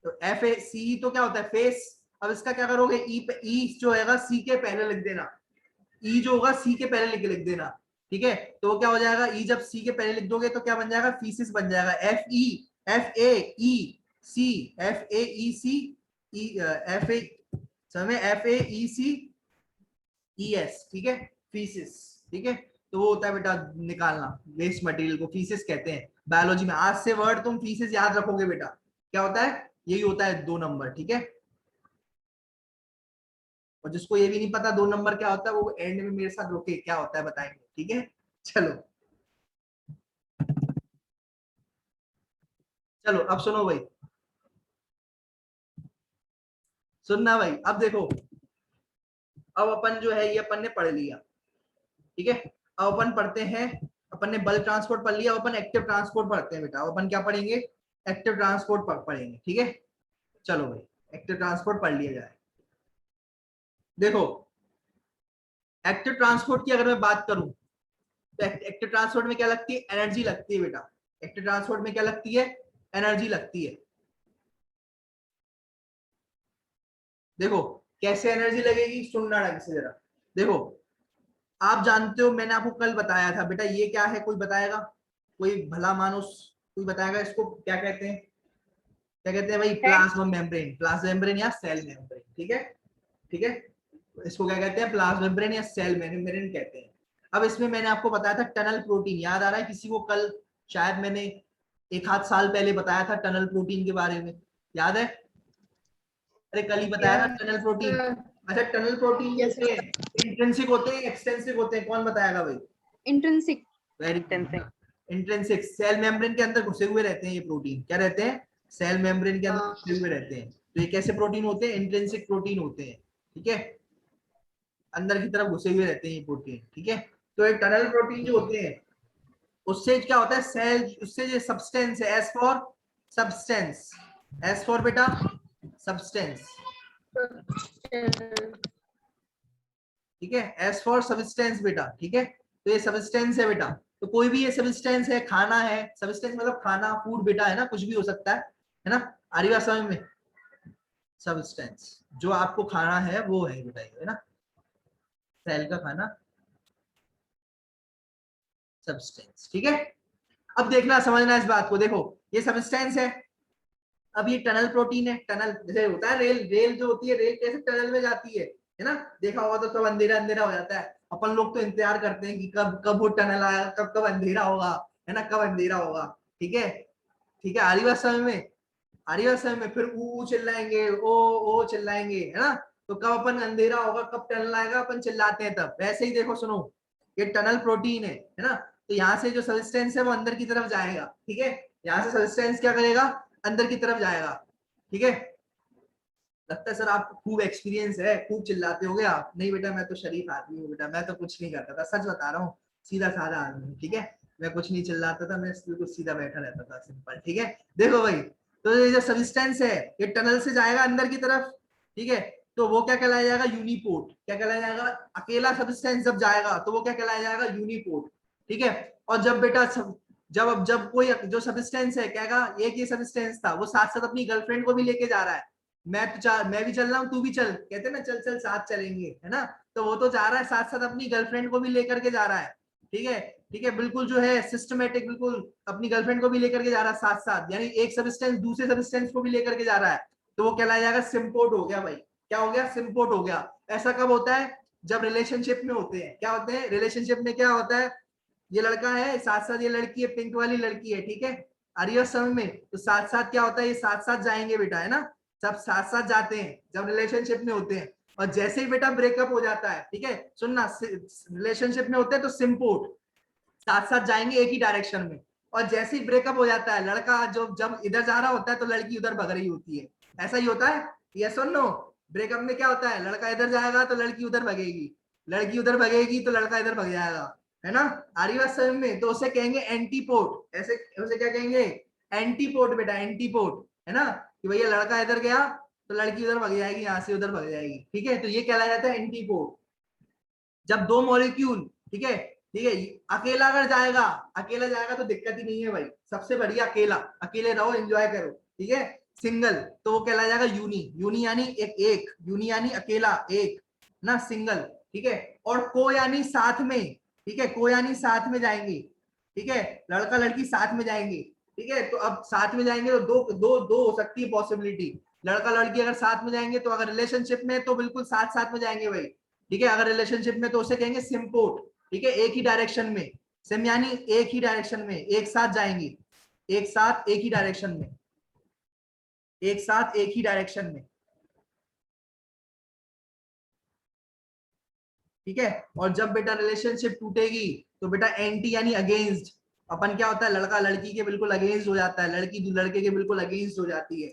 तो FACE तो क्या होता है फेस, अब इसका क्या करोगे, ई जो है सी के पहले लिख देना, ई जो होगा सी के पहले लिख देना, ठीक है, तो वो क्या हो जाएगा, ई जब सी के पहले लिख दोगे तो क्या बन जाएगा, फीसिस बन जाएगा, FAECES, ठीक है, फीसिस, ठीक है। तो वो होता है बेटा निकालना वेस्ट मटेरियल को फीसिस कहते हैं बायोलॉजी में। आज से वर्ड तुम फीसिस याद रखोगे बेटा, क्या होता है, यही होता है 2 नंबर, ठीक है। और जिसको ये भी नहीं पता 2 नंबर क्या होता है वो एंड में मेरे साथ रोके क्या होता है बताएंगे, ठीक है। चलो चलो अब सुनो भाई, सुनना भाई, अब देखो, अब अपन जो है ये अपन ने पढ़ लिया, ठीक है, अब अपन पढ़ते हैं, अपन ने बल्क ट्रांसपोर्ट पढ़ लिया, अब अपन एक्टिव ट्रांसपोर्ट पढ़ते हैं बेटा, अब अपन क्या पढ़ेंगे, एक्टिव ट्रांसपोर्ट पढ़ेंगे, ठीक है। चलो भाई एक्टिव ट्रांसपोर्ट पढ़ लिया जाए। देखो एक्टिव ट्रांसपोर्ट की अगर मैं बात करूं तो एक्टिव ट्रांसपोर्ट में क्या लगती है, एनर्जी लगती है बेटा, एक्टिव ट्रांसपोर्ट में क्या लगती है, एनर्जी लगती है। देखो कैसे एनर्जी लगेगी, सुनना ढंग से जरा, देखो आप जानते हो मैंने आपको कल बताया था बेटा ये क्या है, कोई बताएगा, कोई भला मानुस कोई बताएगा इसको क्या कहते हैं, क्या कहते हैं भाई, प्लाज्मा मेम्ब्रेन, प्लाज्मा मेम्ब्रेन या सेल मेम्ब्रेन, ठीक है, ठीक है, इसको क्या कहते हैं, प्लाज्मा मेम्ब्रेन या सेल मेम्ब्रेन कहते हैं। अब इसमें मैंने आपको बताया था टनल प्रोटीन, याद आ रहा है किसी को, कल शायद मैंने 1 आध साल पहले बताया था टनल प्रोटीन के बारे में, याद है, अरे कल ही बताया था टनल प्रोटीन। अच्छा टनल प्रोटीन होते हैं इंट्रिंसिक होते हैं एक्सटेंसिक होते हैं, कौन बताएगा भाई, intrinsic, very intrinsic, cell membrane के अंदर घुसे हुए रहते हैं ये प्रोटीन, क्या रहते हैं, सेल मेम्ब्रेन के अंदर घुसे हुए रहते हैं, तो ये कैसे प्रोटीन होते हैं, इंट्रिंसिक प्रोटीन होते हैं, ठीक है, अंदर की तरफ घुसे हुए रहते हैं ये प्रोटीन, ठीक है। तो ये टनल प्रोटीन जो होते हैं उससे क्या होता है, सेल उससे जो सब्सटेंस है, S for substance, S for बेटा सब्सटेंस, ठीक है, एस फॉर सब्सटेंस बेटा, ठीक है, तो ये सब्सटेंस है बेटा, तो कोई भी ये सब्सटेंस है, खाना है, सब्सटेंस मतलब खाना, फूड बेटा, है ना, कुछ भी हो सकता है ना, आ रही बात समझ में, सब्सटेंस जो आपको खाना है वो है बेटा ये, है ना, सेल का खाना सब्सटेंस, ठीक है। अब देखना समझना इस बात को, देखो ये सब्सटेंस है, अब ये टनल प्रोटीन है, टनल जैसे होता है रेल, रेल जो होती है रेल कैसे टनल में जाती है ना, देखा होगा तो सब अंधेरा अंधेरा हो जाता है, अपन लोग तो इंतजार करते हैं कि कब कब वो टनल आएगा, कब कब अंधेरा होगा, है ना, कब अंधेरा होगा, ठीक है, ठीक है, आरी बात समय में, आरी बात समय में फिर ऊ चिल्लाएंगे, ओ चिल्लाएंगे, है ना, तो कब अपन अंधेरा होगा, कब टनल आएगा अपन चिल्लाते हैं तब, वैसे ही देखो सुनो, ये टनल प्रोटीन है ना, तो यहाँ से जो सब्सटेंस है वो अंदर की तरफ जाएगा, ठीक है, यहाँ से सब्सटेंस क्या करेगा, अंदर की तरफ जाएगा, ठीक है। लगता है सर आपको खूब एक्सपीरियंस है, खूब चिल्लाते होगे आप, नहीं बेटा मैं तो शरीफ आदमी हूँ बेटा, मैं तो कुछ नहीं करता था, सच बता रहा हूँ, सीधा साधा आदमी, ठीक है, मैं कुछ नहीं चिल्लाता था, मैं बिल्कुल सीधा बैठा रहता था, सिंपल, ठीक है। देखो भाई तो ये जो सब्सटेंस है ये टनल से जाएगा अंदर की तरफ, ठीक है, तो वो क्या कहलाया जाएगा, यूनिपोर्ट, क्या कहलाया जाएगा, अकेला सब्सटेंस जब जाएगा तो वो क्या कहलाया जाएगा, यूनिपोर्ट, ठीक है। और जब बेटा जब कोई जो सब्सटेंस है कहेगा एक ये सब्सटेंस था, वो साथ साथ अपनी गर्लफ्रेंड को भी लेके जा रहा है, मैं भी चल रहा हूँ तू भी चल, कहते ना चल चल साथ चलेंगे, है ना, तो वो तो जा रहा है साथ साथ अपनी गर्लफ्रेंड को भी लेकर के जा रहा है, ठीक है, ठीक है, बिल्कुल जो है सिस्टमेटिक, बिल्कुल अपनी गर्लफ्रेंड को भी लेकर के जा रहा है साथ साथ, यानी एक सब्सटेंस दूसरे सब्सटेंस को भी लेकर के जा रहा है, तो वो कहलाया जाएगा सिम्पोर्ट हो गया भाई। क्या हो गया? सिम्पोर्ट हो गया। ऐसा कब होता है? जब रिलेशनशिप में होते हैं। क्या होते हैं? रिलेशनशिप में क्या होता है? ये लड़का है, साथ साथ ये लड़की है, पिंक वाली लड़की है, ठीक है, आर्य समय में, तो साथ साथ क्या होता है? ये साथ साथ जाएंगे बेटा, है ना, सब साथ साथ जाते हैं जब रिलेशनशिप में होते हैं। और जैसे ही बेटा ब्रेकअप हो जाता है, ठीक है, सुनना, रिलेशनशिप में होते हैं तो सिम्पोर्ट, साथ साथ जाएंगे एक ही डायरेक्शन में। और जैसे ही ब्रेकअप हो जाता है, लड़का जो जब इधर जा रहा होता है तो लड़की उधर भग रही होती है। ऐसा ही होता है, यस और नो? ब्रेकअप में क्या होता है? लड़का इधर जाएगा तो लड़की उधर भगेगी, लड़की उधर भगेगी तो लड़का इधर भग जाएगा, है ना। आर्यवाद समय में तो उसे कहेंगे एंटीपोड। ऐसे उसे क्या कहेंगे? एंटीपोड बेटा, एंटीपोड, है ना, कि भैया लड़का इधर गया तो लड़की उधर भग जाएगी, यहां से उधर भग जाएगी, ठीक है, तो ये कहलाया जाता है एंटीपोड। जब दो मॉलिक्यूल, ठीक है, ठीक है, अकेला अगर जाएगा, अकेला जाएगा तो दिक्कत ही नहीं है भाई, सबसे बढ़िया अकेला, अकेले रहो, एंजॉय करो, ठीक है। सिंगल तो वो कहला जाएगा यूनी, यूनी यानी एक, एक यूनी यानी अकेला एक ना, सिंगल, ठीक है। और को यानी साथ में, ठीक है, को यानी साथ में जाएंगे, ठीक है, लड़का लड़की साथ में जाएंगे, ठीक है। तो अब साथ में जाएंगे तो दो दो दो हो सकती है पॉसिबिलिटी। लड़का लड़की अगर साथ में जाएंगे तो अगर रिलेशनशिप में तो बिल्कुल साथ साथ में जाएंगे भाई, ठीक है। अगर रिलेशनशिप में तो उसे कहेंगे सिम्पोर्ट, ठीक है, एक ही डायरेक्शन में। सिम यानी एक ही डायरेक्शन में, एक साथ जाएंगे, एक साथ एक ही डायरेक्शन में, एक साथ एक ही डायरेक्शन में, ठीक है। और जब बेटा रिलेशनशिप टूटेगी तो बेटा एंटी यानी अगेंस्ट, अपन क्या होता है, लड़का लड़की के बिल्कुल अगेंस्ट हो जाता है, लड़की लड़के के बिल्कुल अगेंस्ट हो जाती है,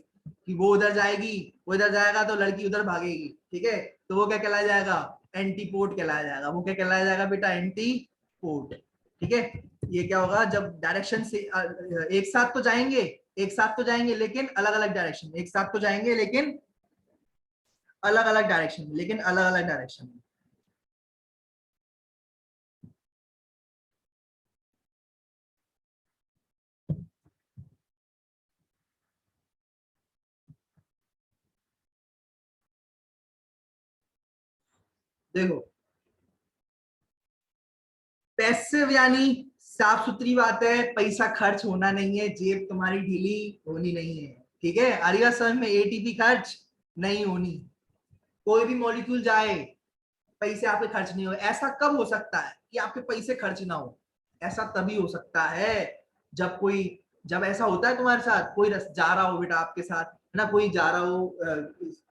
कि वो उधर जाएगी, वो इधर जाएगा तो लड़की उधर भागेगी, ठीक है। तो वो क्या कहलाया जाएगा? एंटीपोड कहलाया जाएगा। वो क्या कहलाया जाएगा बेटा? एंटीपोड, ठीक है। ये क्या होगा? जब डायरेक्शन से एक साथ तो जाएंगे, एक साथ तो जाएंगे लेकिन अलग अलग डायरेक्शन में, एक साथ तो जाएंगे लेकिन अलग अलग डायरेक्शन में, लेकिन अलग अलग डायरेक्शन में। देखो, पैसिव यानी साफ सुथरी बात है, पैसा खर्च होना नहीं है, जेब तुम्हारी ढीली होनी नहीं है, ठीक है। आर्या समझ में? एटीपी खर्च नहीं होनी, कोई भी मॉलिक्यूल जाए, पैसे आपके खर्च नहीं हो। ऐसा कब हो सकता है कि आपके पैसे खर्च ना हो? ऐसा तभी हो सकता है जब कोई, जब ऐसा होता है तुम्हारे साथ, कोई जा रहा हो बेटा आपके साथ, है ना, कोई जा रहा हो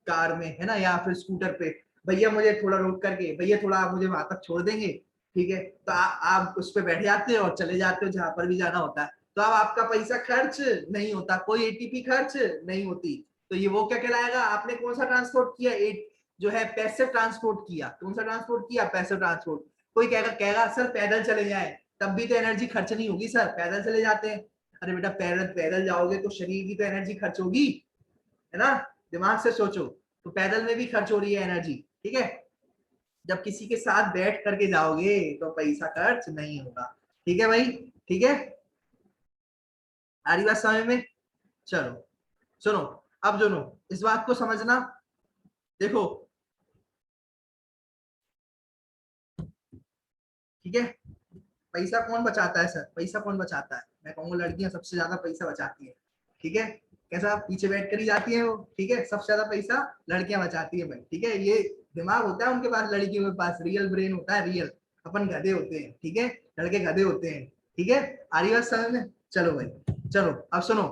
कार में, है ना, या फिर स्कूटर पे, भैया मुझे थोड़ा रोक करके, भैया थोड़ा आप मुझे वहां तक छोड़ देंगे, ठीक है, तो आप उस पर बैठ जाते हो और चले जाते हो जहां पर भी जाना होता है। तो अब आपका पैसा खर्च नहीं होता, कोई एटीपी खर्च नहीं होती। तो ये वो क्या कहलाएगा? आपने कौन सा ट्रांसपोर्ट किया? जो है पैसिव ट्रांसपोर्ट किया। कौन सा ट्रांसपोर्ट किया? Passive transport. कोई कहेगा कहेगा सर पैदल चले जाए, तब भी तो एनर्जी खर्च नहीं होगी सर, पैदल चले जाते हैं। अरे बेटा, पैदल पैदल जाओगे तो शरीर की तो एनर्जी खर्च होगी, है ना, दिमाग से सोचो, तो पैदल में भी खर्च हो रही है एनर्जी, ठीक है। जब किसी के साथ बैठ करके जाओगे तो पैसा खर्च नहीं होगा, ठीक है भाई, ठीक है। आ रही बात समझ में? चलो सुनो, अब सुनो, इस बात को समझना। देखो, ठीक है, पैसा कौन बचाता है सर? पैसा कौन बचाता है? मैं कहूंगा लड़कियां सबसे ज्यादा पैसा बचाती है, ठीक है। कैसा? पीछे बैठ कर ही जाती है वो, ठीक है, सबसे ज्यादा पैसा लड़कियां बचाती है भाई, ठीक है। ये दिमाग होता है उनके पास, लड़कियों के पास रियल ब्रेन होता है, रियल। अपन गधे होते हैं, ठीक है, लड़के गधे होते हैं, ठीक है। आ रही बात समझ में? चलो भाई, चलो अब सुनो।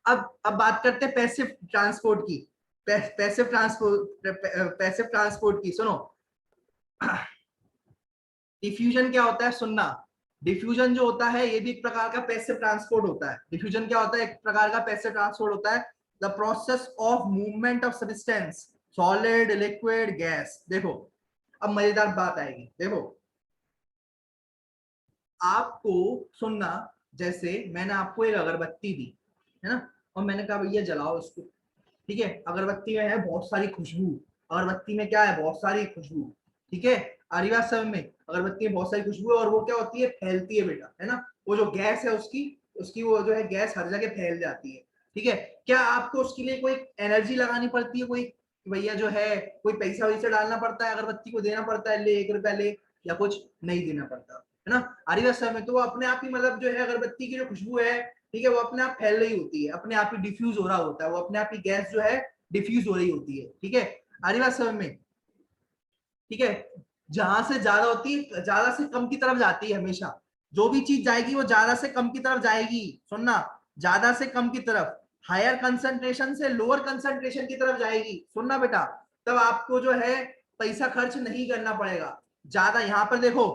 अब बात करते हैं पैसिव ट्रांसपोर्ट की। पैसिव ट्रांसपोर्ट की सुनो। डिफ्यूजन क्या होता है? सुनना, डिफ्यूजन जो होता है ये भी एक प्रकार का पैसिव ट्रांसपोर्ट होता है। डिफ्यूजन क्या होता है? एक प्रकार का पैसिव ट्रांसपोर्ट होता है। The process of movement of substance, solid, liquid, gas. देखो, अब मजेदार बात आएगी, देखो, आपको सुनना, जैसे मैंने आपको एक अगरबत्ती दी, है ना, और मैंने कहा भैया जलाओ इसको, ठीक है। अगरबत्ती में है बहुत सारी खुशबू, अगरबत्ती में क्या है? बहुत सारी खुशबू, ठीक है। आदिवासी समय में अगरबत्ती में बहुत सारी खुशबू है, और वो क्या होती है? फैलती है बेटा, है ना, वो जो गैस है उसकी, उसकी वो जो है गैस हर जगह फैल जाती है, ठीक है। क्या आपको उसके लिए कोई एनर्जी लगानी पड़ती है? कोई भैया जो है कोई पैसा वैसा डालना पड़ता है, अगरबत्ती को देना पड़ता है, ले 1 रुपया ले, या कुछ नहीं देना पड़ता, है ना। आदिवासी समय में तो वो अपने आप ही, मतलब जो है अगरबत्ती की जो खुशबू है ठीक है, वो अपने आप फैल रही होती है, अपने आप ही डिफ्यूज हो रहा होता है, वो अपने आप ही गैस जो है डिफ्यूज हो रही होती है। ठीक है, आ रही बात समझ में? ठीक है, जहां से ज्यादा होती है ज्यादा से कम की तरफ जाती है हमेशा। जो भी चीज जाएगी वो ज्यादा से कम की तरफ जाएगी। सुनना, ज्यादा से कम की तरफ, हायर कंसंट्रेशन से लोअर कंसंट्रेशन की तरफ जाएगी। सुनना बेटा, तब आपको जो है पैसा खर्च नहीं करना पड़ेगा ज्यादा। यहाँ पर देखो,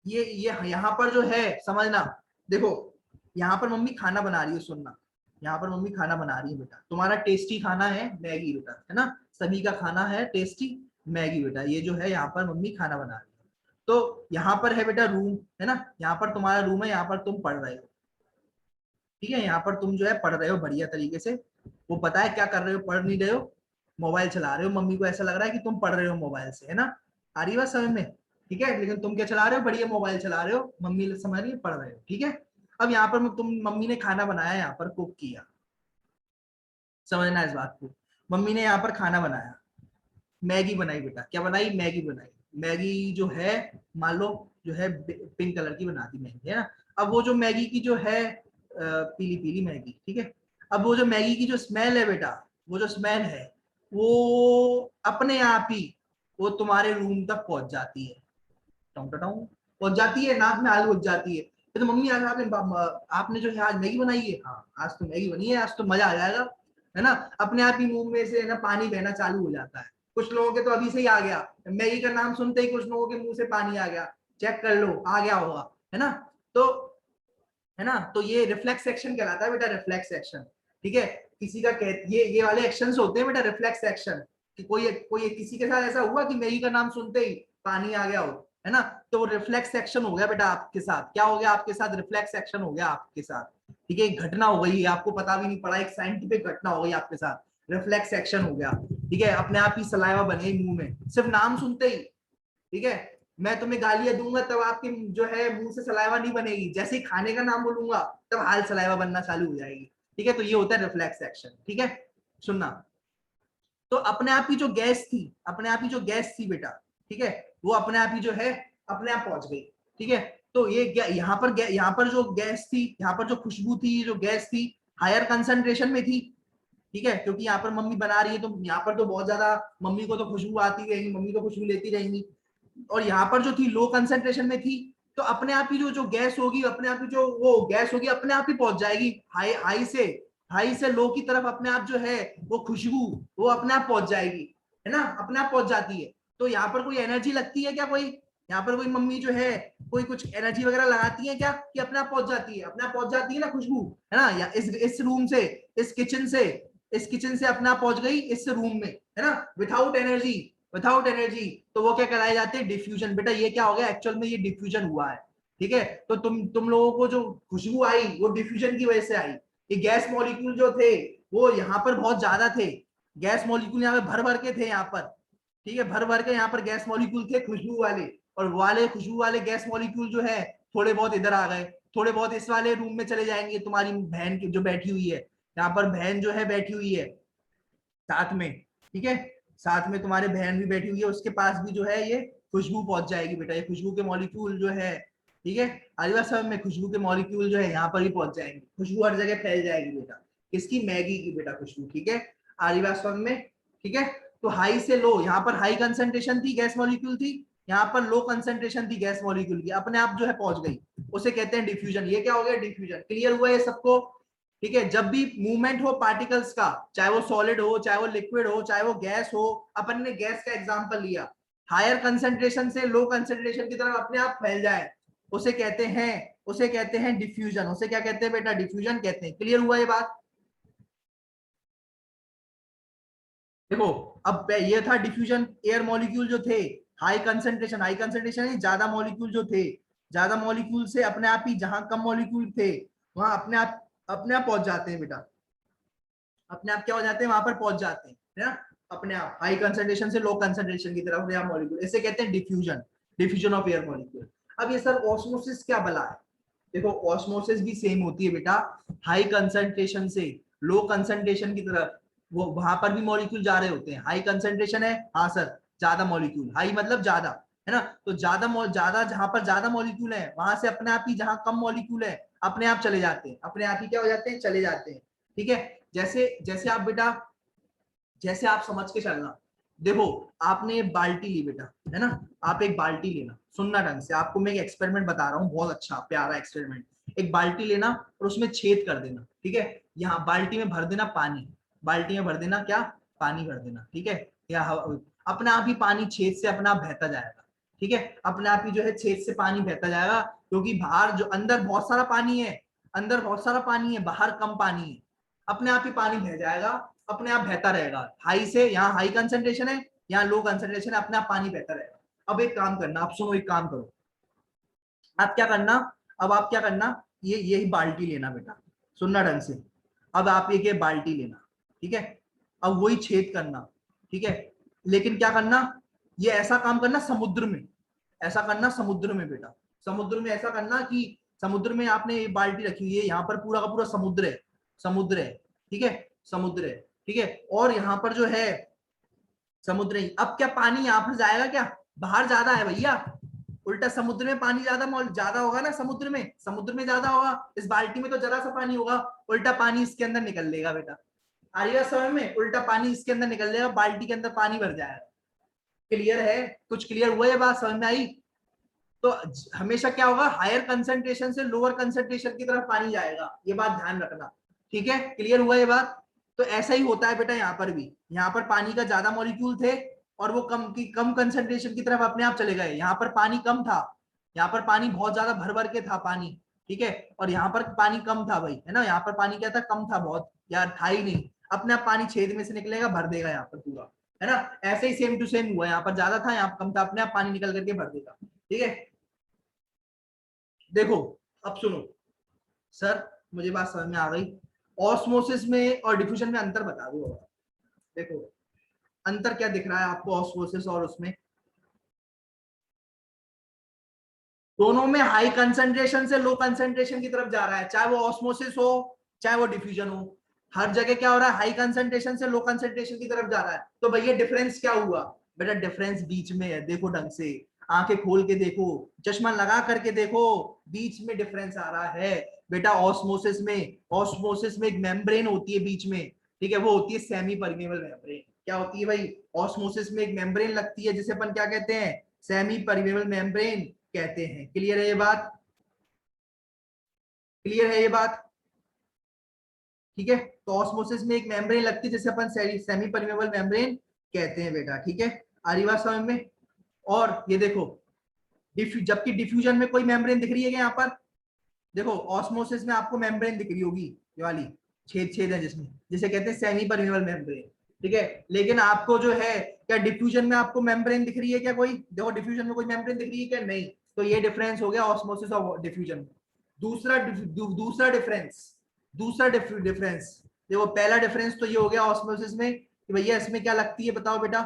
ये यहाँ पर जो है समझना, देखो यहाँ पर मम्मी खाना बना रही है। सुनना, यहाँ पर मम्मी खाना बना रही है बेटा, तुम्हारा टेस्टी खाना है मैगी बेटा, है ना, सभी का खाना है टेस्टी मैगी बेटा। ये जो है यहाँ पर मम्मी खाना बना रही है। तो यहाँ पर है बेटा रूम, है ना, यहाँ पर तुम्हारा रूम है, यहाँ पर तुम पढ़ रहे हो। ठीक है, यहाँ पर तुम जो है पढ़ रहे हो बढ़िया तरीके से। वो पता है क्या कर रहे हो, पढ़ नहीं रहे हो, मोबाइल चला रहे हो। मम्मी को ऐसा लग रहा है कि तुम पढ़ रहे हो मोबाइल से, है ना, आ रही बात समझ में? ठीक है, लेकिन तुम क्या चला रहे हो, बढ़िया मोबाइल चला रहे हो, मम्मी समझ रही है पढ़ रहे हो। ठीक है, अब यहाँ पर तुम, मम्मी ने खाना बनाया, यहाँ पर कुक किया, समझना इस बात को। मम्मी ने यहाँ पर खाना बनाया, मैगी बनाई बेटा, क्या बनाई, मैगी बनाई। मैगी जो है मान लो जो है पिंक कलर की बना दी मैगी, है ना। अब वो जो मैगी की जो है पीली पीली मैगी, ठीक है। अब वो जो मैगी की जो स्मेल है बेटा, वो जो स्मेल है वो अपने आप ही वो तुम्हारे रूम तक पहुंच जाती है। टाउं टाउं पहुंच जाती है, नाक में आलू उठ जाती है। तो मम्मी आज आपने जो है आज मैगी बनाई है, हाँ आज तो मैगी बनी है, आज तो मजा आ जाएगा, है ना। अपने आप ही मुंह में से ना पानी बहना चालू हो जाता है। कुछ लोगों के तो अभी से ही आ गया, मैगी का नाम सुनते ही कुछ लोगों के मुंह से पानी आ गया, चेक कर लो आ गया होगा, है ना। तो है ना, तो ये रिफ्लेक्स एक्शन कहलाता है बेटा, रिफ्लेक्स एक्शन। ठीक है, किसी का ये वाले एक्शंस होते हैं बेटा, रिफ्लेक्स एक्शन। कि कोई कोई किसी के साथ ऐसा हुआ कि मैगी का नाम सुनते ही पानी आ गया हो, है ना, तो रिफ्लेक्स एक्शन हो गया बेटा आपके साथ। क्या हो गया आपके साथ, रिफ्लेक्स एक्शन हो गया आपके साथ। ठीक है, एक घटना हो गई, आपको पता भी नहीं पड़ा, एक साइंटिफिक घटना हो गई आपके साथ, रिफ्लेक्स एक्शन हो गया। ठीक है, अपने आप ही सलाइवा बने मुंह में, सिर्फ नाम सुनते ही। ठीक है, मैं तुम्हें गालियां दूंगा तब आपके जो है मुंह से सलाइवा नहीं बनेगी, जैसे ही खाने का नाम बोलूंगा तब हाल सलाइवा बनना चालू हो जाएगी। ठीक है, तो ये होता है रिफ्लेक्स एक्शन। ठीक है, सुनना, तो अपने आप ही जो गैस थी, अपने आप ही जो गैस थी बेटा, ठीक है, वो अपने आप ही जो है अपने आप पहुंच गई। ठीक है, तो ये यहाँ पर जो गैस थी, यहाँ पर जो खुशबू थी, जो गैस थी, हायर कंसंट्रेशन में थी। ठीक है, क्योंकि यहाँ पर मम्मी बना रही है तो यहाँ पर तो बहुत ज्यादा मम्मी को तो खुशबू आती रहेगी, मम्मी तो खुशबू लेती रहेंगी। और यहाँ पर जो थी लो कंसंट्रेशन में थी, तो अपने आप ही जो गैस होगी, अपने आप ही जो वो गैस होगी अपने आप ही पहुंच जाएगी हाई से लो की तरफ। अपने आप जो है वो खुशबू वो अपने आप पहुंच जाएगी, है ना, अपने आप पहुंच जाती है। तो यहाँ पर कोई एनर्जी लगती है क्या, कोई यहाँ पर कोई मम्मी जो है कोई कुछ एनर्जी वगैरह लगाती है क्या, कि अपने आप पहुंच जाती है? अपने आप पहुंच जाती है ना खुशबू, है ना। या इस रूम से, इस किचन से, इस किचन से अपने आप पहुंच गई इस रूम में, है ना, विदाउट एनर्जी, विदाउट एनर्जी। तो वो क्या कराए जाते हैं, डिफ्यूजन। बेटा ये क्या हो गया, एक्चुअल में ये डिफ्यूजन हुआ है। ठीक है, तो तुम लोगों को जो खुशबू आई वो डिफ्यूजन की वजह से आई। ये गैस मॉलिक्यूल जो थे वो यहाँ पर बहुत ज्यादा थे, गैस मॉलिक्यूल यहाँ पे भर भर के थे यहाँ पर। ठीक है, भर भर के यहाँ पर गैस मॉलिक्यूल थे खुशबू वाले, और वाले खुशबू वाले गैस मॉलिक्यूल जो है थोड़े बहुत इधर आ गए, थोड़े बहुत इस वाले रूम में चले जाएंगे, तुम्हारी बहन की जो बैठी हुई है यहाँ पर, बहन जो है बैठी हुई है साथ में। ठीक है, साथ में तुम्हारे बहन भी बैठी हुई है, उसके पास भी जो है ये खुशबू पहुंच जाएगी बेटा। ये खुशबू के मॉलिक्यूल जो है, ठीक है, आदिवार सब में खुशबू के मॉलिक्यूल जो है यहाँ पर ही पहुंच जाएंगे, खुशबू हर जगह फैल जाएगी बेटा। किसकी, मैगी की बेटा खुशबू। ठीक है, आदिवार में। ठीक है, तो हाई से लो, यहाँ पर हाई कंसेंट्रेशन थी, गैस मॉलिक्यूल थी, यहाँ पर लो कंसेंट्रेशन थी गैस मॉलिक्यूल की, अपने आप जो है पहुंच गई। उसे कहते हैं डिफ्यूजन। ये क्या हो गया, डिफ्यूजन। क्लियर हुआ ये सबको? ठीक है, जब भी मूवमेंट हो पार्टिकल्स का, चाहे वो सॉलिड हो, चाहे वो लिक्विड हो, चाहे वो गैस हो, अपन ने गैस का एग्जांपल लिया, हायर कंसंट्रेशन से लो कंसंट्रेशन की तरफ अपने आप फैल जाए, उसे कहते हैं डिफ्यूजन। उसे क्या कहते हैं बेटा, डिफ्यूजन कहते हैं। क्लियर हुआ ये बात? देखो, अब ये था डिफ्यूजन, एयर मॉलिक्यूल जो थे हाई कंसंट्रेशन ज्यादा मॉलिक्यूल जो थे, ज्यादा मॉलिक्यूल से अपने आप ही जहां कम मॉलिक्यूल थे वहां अपने आप पहुंच जाते हैं बेटा, अपने आप क्या हो जाते हैं, वहां पर पहुंच जाते हैं, है ना, अपने आप हाई कंसंट्रेशन से लो कंसंट्रेशन की तरफ नया मॉलिक्यूल, इसे कहते हैं diffusion, diffusion of air molecule. अब ये सर ऑस्मोसिस क्या भला है? देखो ऑस्मोसिस भी सेम होती है बेटा, हाई कंसंट्रेशन से लो कंसंट्रेशन की तरफ, वो वहां पर भी मॉलिक्यूल जा रहे होते हैं। हाई कंसंट्रेशन है, हाँ सर, ज्यादा मॉलिक्यूल, हाई मतलब ज्यादा, है ना, तो ज्यादा जहां पर ज्यादा मॉलिक्यूल है वहां से अपने आप ही जहां कम मॉलिक्यूल है अपने आप चले जाते हैं, अपने आप ही क्या हो जाते हैं, चले जाते हैं। ठीक है, जैसे जैसे आप बेटा, जैसे आप समझ के चलना, देखो आपने एक बाल्टी ली बेटा, है ना, आप एक बाल्टी लेना, सुनना ढंग से, आपको मैं एक एक्सपेरिमेंट बता रहा हूँ, बहुत अच्छा प्यारा एक्सपेरिमेंट। एक बाल्टी लेना और उसमें छेद कर देना, ठीक है, यहाँ बाल्टी में भर देना पानी, बाल्टी में भर देना क्या, पानी भर देना, ठीक है, या अपने आप ही पानी छेद से अपना आप बहता जाएगा, ठीक है, अपने आप ही जो है छेद से पानी बहता जाएगा, क्योंकि बाहर जो अंदर बहुत सारा पानी है, अंदर बहुत सारा पानी है, बाहर कम पानी है, अपने आप ही पानी बह जाएगा, अपने आप बहता रहेगा, हाई से यहाँ हाई कंसंट्रेशन है, यहाँ लो कंसंट्रेशन है, अपने आप पानी बहता रहेगा। अब एक काम करना, आप सुनो, एक काम करो, आप क्या करना, अब आप क्या करना, ये यही बाल्टी लेना बेटा, सुनना ढंग से, अब आप ये बाल्टी लेना, ठीक है, अब वही छेद करना, ठीक है, लेकिन क्या करना, ये ऐसा काम करना समुद्र में, ऐसा करना समुद्र में बेटा, समुद्र में ऐसा करना कि समुद्र में आपने ये बाल्टी रखी हुई है, यहाँ पर पूरा का पूरा समुद्र है, समुद्र है, ठीक है, समुद्र है, ठीक है, और यहाँ पर जो है समुद्र ही, अब क्या पानी यहाँ पर जाएगा क्या, बाहर ज्यादा है भैया, उल्टा समुद्र में पानी ज्यादा होगा ना, समुद्र में ज्यादा होगा, इस बाल्टी में तो जरा सा पानी होगा, उल्टा पानी इसके अंदर निकल लेगा बेटा, आ रही है समझ में, उल्टा पानी इसके अंदर निकल लेगा, बाल्टी के अंदर पानी भर जाएगा। क्लियर है, कुछ क्लियर हुआ ये बात, समझ में आई? तो हमेशा क्या होगा, हायर कंसंट्रेशन से लोअर कंसंट्रेशन की तरफ पानी जाएगा, ये बात ध्यान रखना, ठीक है, क्लियर हुआ ये बात? तो ऐसा ही होता है बेटा यहाँ पर भी, यहाँ पर पानी का ज्यादा मॉलिक्यूल थे और वो कम कंसंट्रेशन की तरफ अपने आप चले गए, यहाँ पर पानी कम था, यहाँ पर पानी बहुत ज्यादा भर भर के था पानी, ठीक है, और यहाँ पर पानी कम था भाई, है ना, यहाँ पर पानी क्या था, कम था बहुत, यार था ही नहीं, अपने आप पानी छेद में से निकलेगा, भर देगा यहाँ पर पूरा, है ना, ऐसे ही सेम टू सेम हुआ, यहाँ पर ज्यादा था, यहाँ पर कम था, अपने आप पानी निकल करके भर देगा, ठीक है। देखो अब सुनो सर, मुझे बात समझ में आ गई, ऑस्मोसिस में और डिफ्यूजन में अंतर बता दो। देखो अंतर क्या दिख रहा है आपको ऑस्मोसिस और उसमें, दोनों में हाई कंसंट्रेशन से लो कंसंट्रेशन की तरफ जा रहा है, चाहे वो ऑस्मोसिस हो चाहे वो डिफ्यूजन हो, हर जगह क्या हो रहा है, हाई कंसंट्रेशन से लो कंसंट्रेशन की तरफ जा रहा है, तो भैया डिफरेंस क्या हुआ, बेटा डिफरेंस बीच में है, देखो ढंग से, आंखें खोल के देखो, चश्मा लगा करके देखो, बीच में डिफरेंस आ रहा है बेटा, ऑस्मोसिस में एक मेम्ब्रेन होती है बीच में, ठीक है, वो होती है सेमी परमेबल मेम्ब्रेन, क्या होती है भाई, ऑस्मोसिस में एक मेम्ब्रेन लगती है जिसे अपन क्या कहते हैं, सेमी परमेबल मेम्ब्रेन कहते हैं। क्लियर है ये बात, क्लियर है ये बात, ठीक है, तो ऑस्मोसिस में एक मेम्ब्रेन लगती है जिसे अपन सेमी परमेबल मेम्ब्रेन कहते हैं बेटा, ठीक है, आ रही बात समझ में? और ये देखो जबकि डिफ्यूजन में कोई मेम्ब्रेन दिख रही है क्या यहाँ पर, देखो ऑस्मोसिस में आपको मेम्ब्रेन दिख रही होगी, ये वाली छेद छेद है जिसमें, जिसे कहते हैं सेमी परमेबल मेम्ब्रेन, ठीक है, लेकिन आपको जो है क्या डिफ्यूजन में आपको मेम्ब्रेन दिख रही है क्या कोई, देखो डिफ्यूजन में कोई मेम्ब्रेन दिख रही है क्या, नहीं, तो ये डिफरेंस हो गया ऑस्मोसिस और डिफ्यूजन में। दूसरा डिफरेंस, दूसरा डिफरेंस, देखो पहला डिफरेंस तो ये हो गया ऑस्मोसिस में कि भैया इसमें क्या लगती है बताओ बेटा,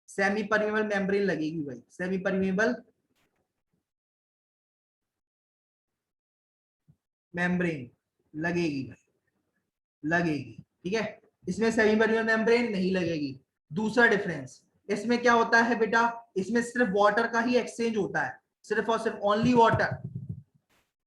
सेमी परमेबल मेम्ब्रेन लगेगी भाई, सेमी परमेबल मेम्ब्रेन लगेगी भाई, लगेगी, ठीक है, इसमें सेमी परमेबल मेम्ब्रेन नहीं लगेगी। दूसरा डिफरेंस, इसमें क्या होता है बेटा, इसमें सिर्फ वाटर का ही एक्सचेंज होता है, सिर्फ और सिर्फ ओनली वाटर,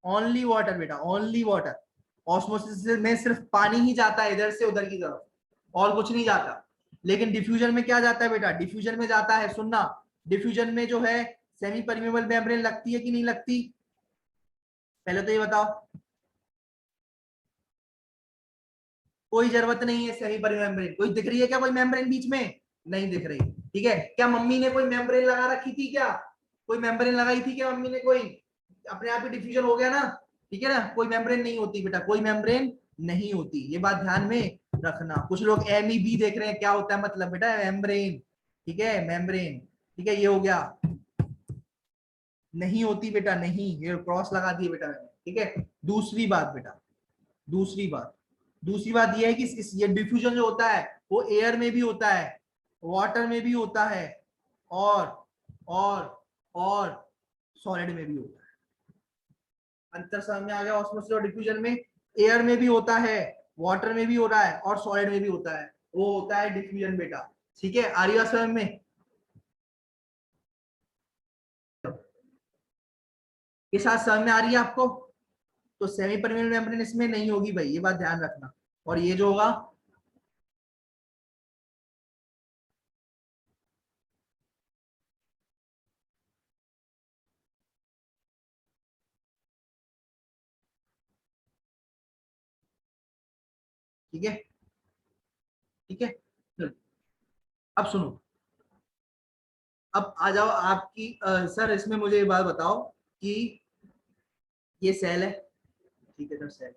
ओनली वाटर बेटा, ओनली वाटर, ऑस्मोसिस में सिर्फ पानी ही जाता है इधर से उधर की तरफ, और कुछ नहीं जाता, लेकिन डिफ्यूजन में क्या जाता है बेटा, डिफ्यूजन में जाता है, सुनना, डिफ्यूजन में जो है सेमी परमेबल मेम्ब्रेन लगती है कि नहीं लगती, पहले तो ये बताओ, कोई जरूरत नहीं है सेमी परमेबल मेम्ब्रेन, कोई दिख रही है क्या कोई मेम्ब्रेन बीच में, नहीं दिख रही, ठीक है, क्या मम्मी ने कोई मेम्ब्रेन लगा रखी थी क्या, कोई मेम्ब्रेन लगाई थी क्या मम्मी ने कोई, अपने आप ही डिफ्यूजन हो गया ना, ठीक है ना, कोई मेम्ब्रेन नहीं होती बेटा, कोई मेम्ब्रेन नहीं होती, ये बात ध्यान में रखना। कुछ लोग MEB देख रहे हैं, क्या होता है मतलब बेटा, मेम्ब्रेन, ठीक है, मेम्ब्रेन, ठीक है, ये हो गया, नहीं होती बेटा, नहीं, ये क्रॉस लगा दिए बेटा मैंने, ठीक है। दूसरी बात बेटा, दूसरी बात, दूसरी बात ये है कि ये डिफ्यूजन जो होता है वो एयर में भी होता है, वाटर में भी होता है, और और सॉलिड में भी होता है। अंतर समझ में आ गया ऑस्मोसिस और डिफ्यूजन में, एयर में भी होता है, वाटर में भी हो रहा है, और सॉलिड में भी होता है, वो होता है डिफ्यूजन बेटा, ठीक है, आ रही बात समझ में, के साथ समझ में आ रही है आपको, तो सेमी परमेबल मेम्ब्रेन इसमें नहीं होगी भाई, ये बात ध्यान रखना। और ये जो होगा ठीक है, ठीक है। चलो, अब सुनो, अब आ जाओ आपकी सर इसमें मुझे ये बात बताओ कि ये सेल है, ठीक है सर सेल।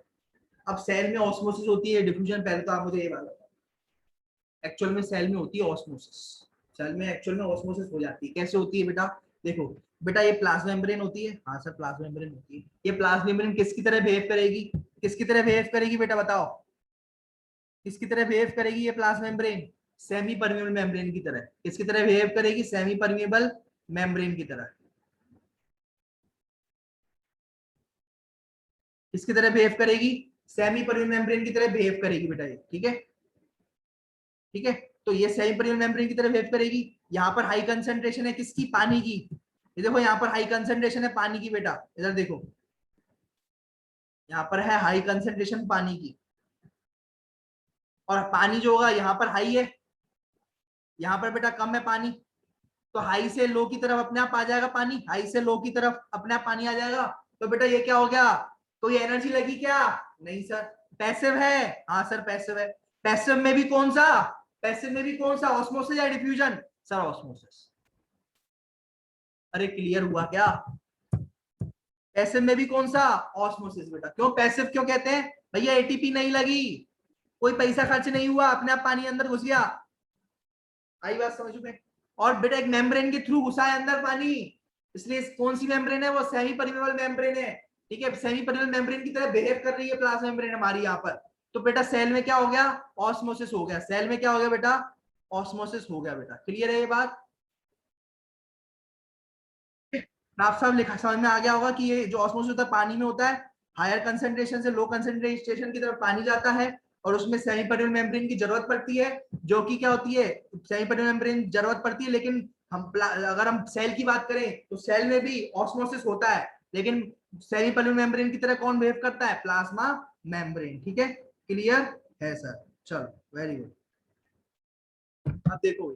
अब सेल में ऑस्मोसिस होती है डिफ्यूजन, पहले तो आप मुझे ये बात बताओ, एक्चुअल में सेल में होती है ऑस्मोसिस, सेल में एक्चुअल में ऑस्मोसिस हो जाती है, कैसे होती है बेटा? देखो बेटा, ये प्लाज्मा मेम्ब्रेन होती है, हाँ सर प्लाज्मा मेम्ब्रेन होती है। ये प्लाज्मा मेम्ब्रेन किसकी तरह बिहेव करेगी, किसकी तरह बिहेव करेगी बेटा बताओ, किसकी तरह बिहेव करेगी ये plasma membrane? Semi permeable membrane की तरह। किसकी तरह बिहेव करेगी? सेमी परमेबल मेम्ब्रेन की तरह। किसकी तरह बिहेव करेगी? सेमी परमेबल मेम्ब्रेन की तरह बिहेव करेगी बेटा ये, ठीक है, ठीक है। तो ये सेमी परमेबल मेम्ब्रेन की तरह बिहेव करेगी। यहाँ पर हाई कंसंट्रेशन है किसकी? पानी की। ये देखो यहाँ पर हाई कंसंट्रेशन है पानी की बेटा, इधर देखो, यहाँ पर है हाई कंसंट्रेशन पानी की, और पानी जो होगा यहाँ पर हाई है, यहाँ पर बेटा कम है पानी, तो हाई से लो की तरफ अपने आप आ जाएगा पानी, हाई से लो की तरफ अपने आप पानी आ जाएगा। तो बेटा ये क्या हो गया? तो ये एनर्जी लगी क्या? नहीं सर, पैसिव है। हाँ सर पैसिव है। पैसिव में भी कौन सा? पैसिव में भी कौन सा, ऑस्मोसिस या डिफ्यूजन? Sir osmosis. अरे क्लियर हुआ क्या? पैसिव में भी कौन सा? ऑस्मोसिस बेटा। क्यों पैसिव क्यों कहते हैं? भैया एटीपी नहीं लगी, कोई पैसा खर्च नहीं हुआ, अपने आप पानी अंदर घुस गया। आई बात समझ में? और बेटा एक मेम्ब्रेन के थ्रू घुसा है अंदर पानी, इसलिए कौन सी मेम्ब्रेन है? वो सेमी परमेबल मेम्ब्रेन है, ठीक है। सेमी परमेबल मेम्ब्रेन की तरह बिहेव कर रही है प्लाज्मा मेम्ब्रेन हमारी यहाँ पर। तो बेटा सेल में क्या हो गया? ऑस्मोसिस हो गया। सेल में क्या हो गया बेटा? ऑस्मोसिस हो गया बेटा। क्लियर है ये बात? आप सब लिखा समझ में आ गया होगा कि ये जो ऑस्मोसिस होता है पानी में होता है, हायर कंसंट्रेशन से लो कंसंट्रेशन की तरफ पानी जाता है, और उसमें सेमी परमेबल मेम्ब्रेन की जरूरत पड़ती है, जो कि क्या होती है? सेमी परमेबल मेम्ब्रेन जरूरत पड़ती है, लेकिन अगर हम सेल की बात करें तो सेल में भी ऑस्मोसिस होता है, लेकिन सेमी परमेबल मेम्ब्रेन की तरह कौन बिहेव करता है? प्लाज्मा मेम्ब्रेन, ठीक है। क्लियर है सर? चलो वेरी गुड। अब देखो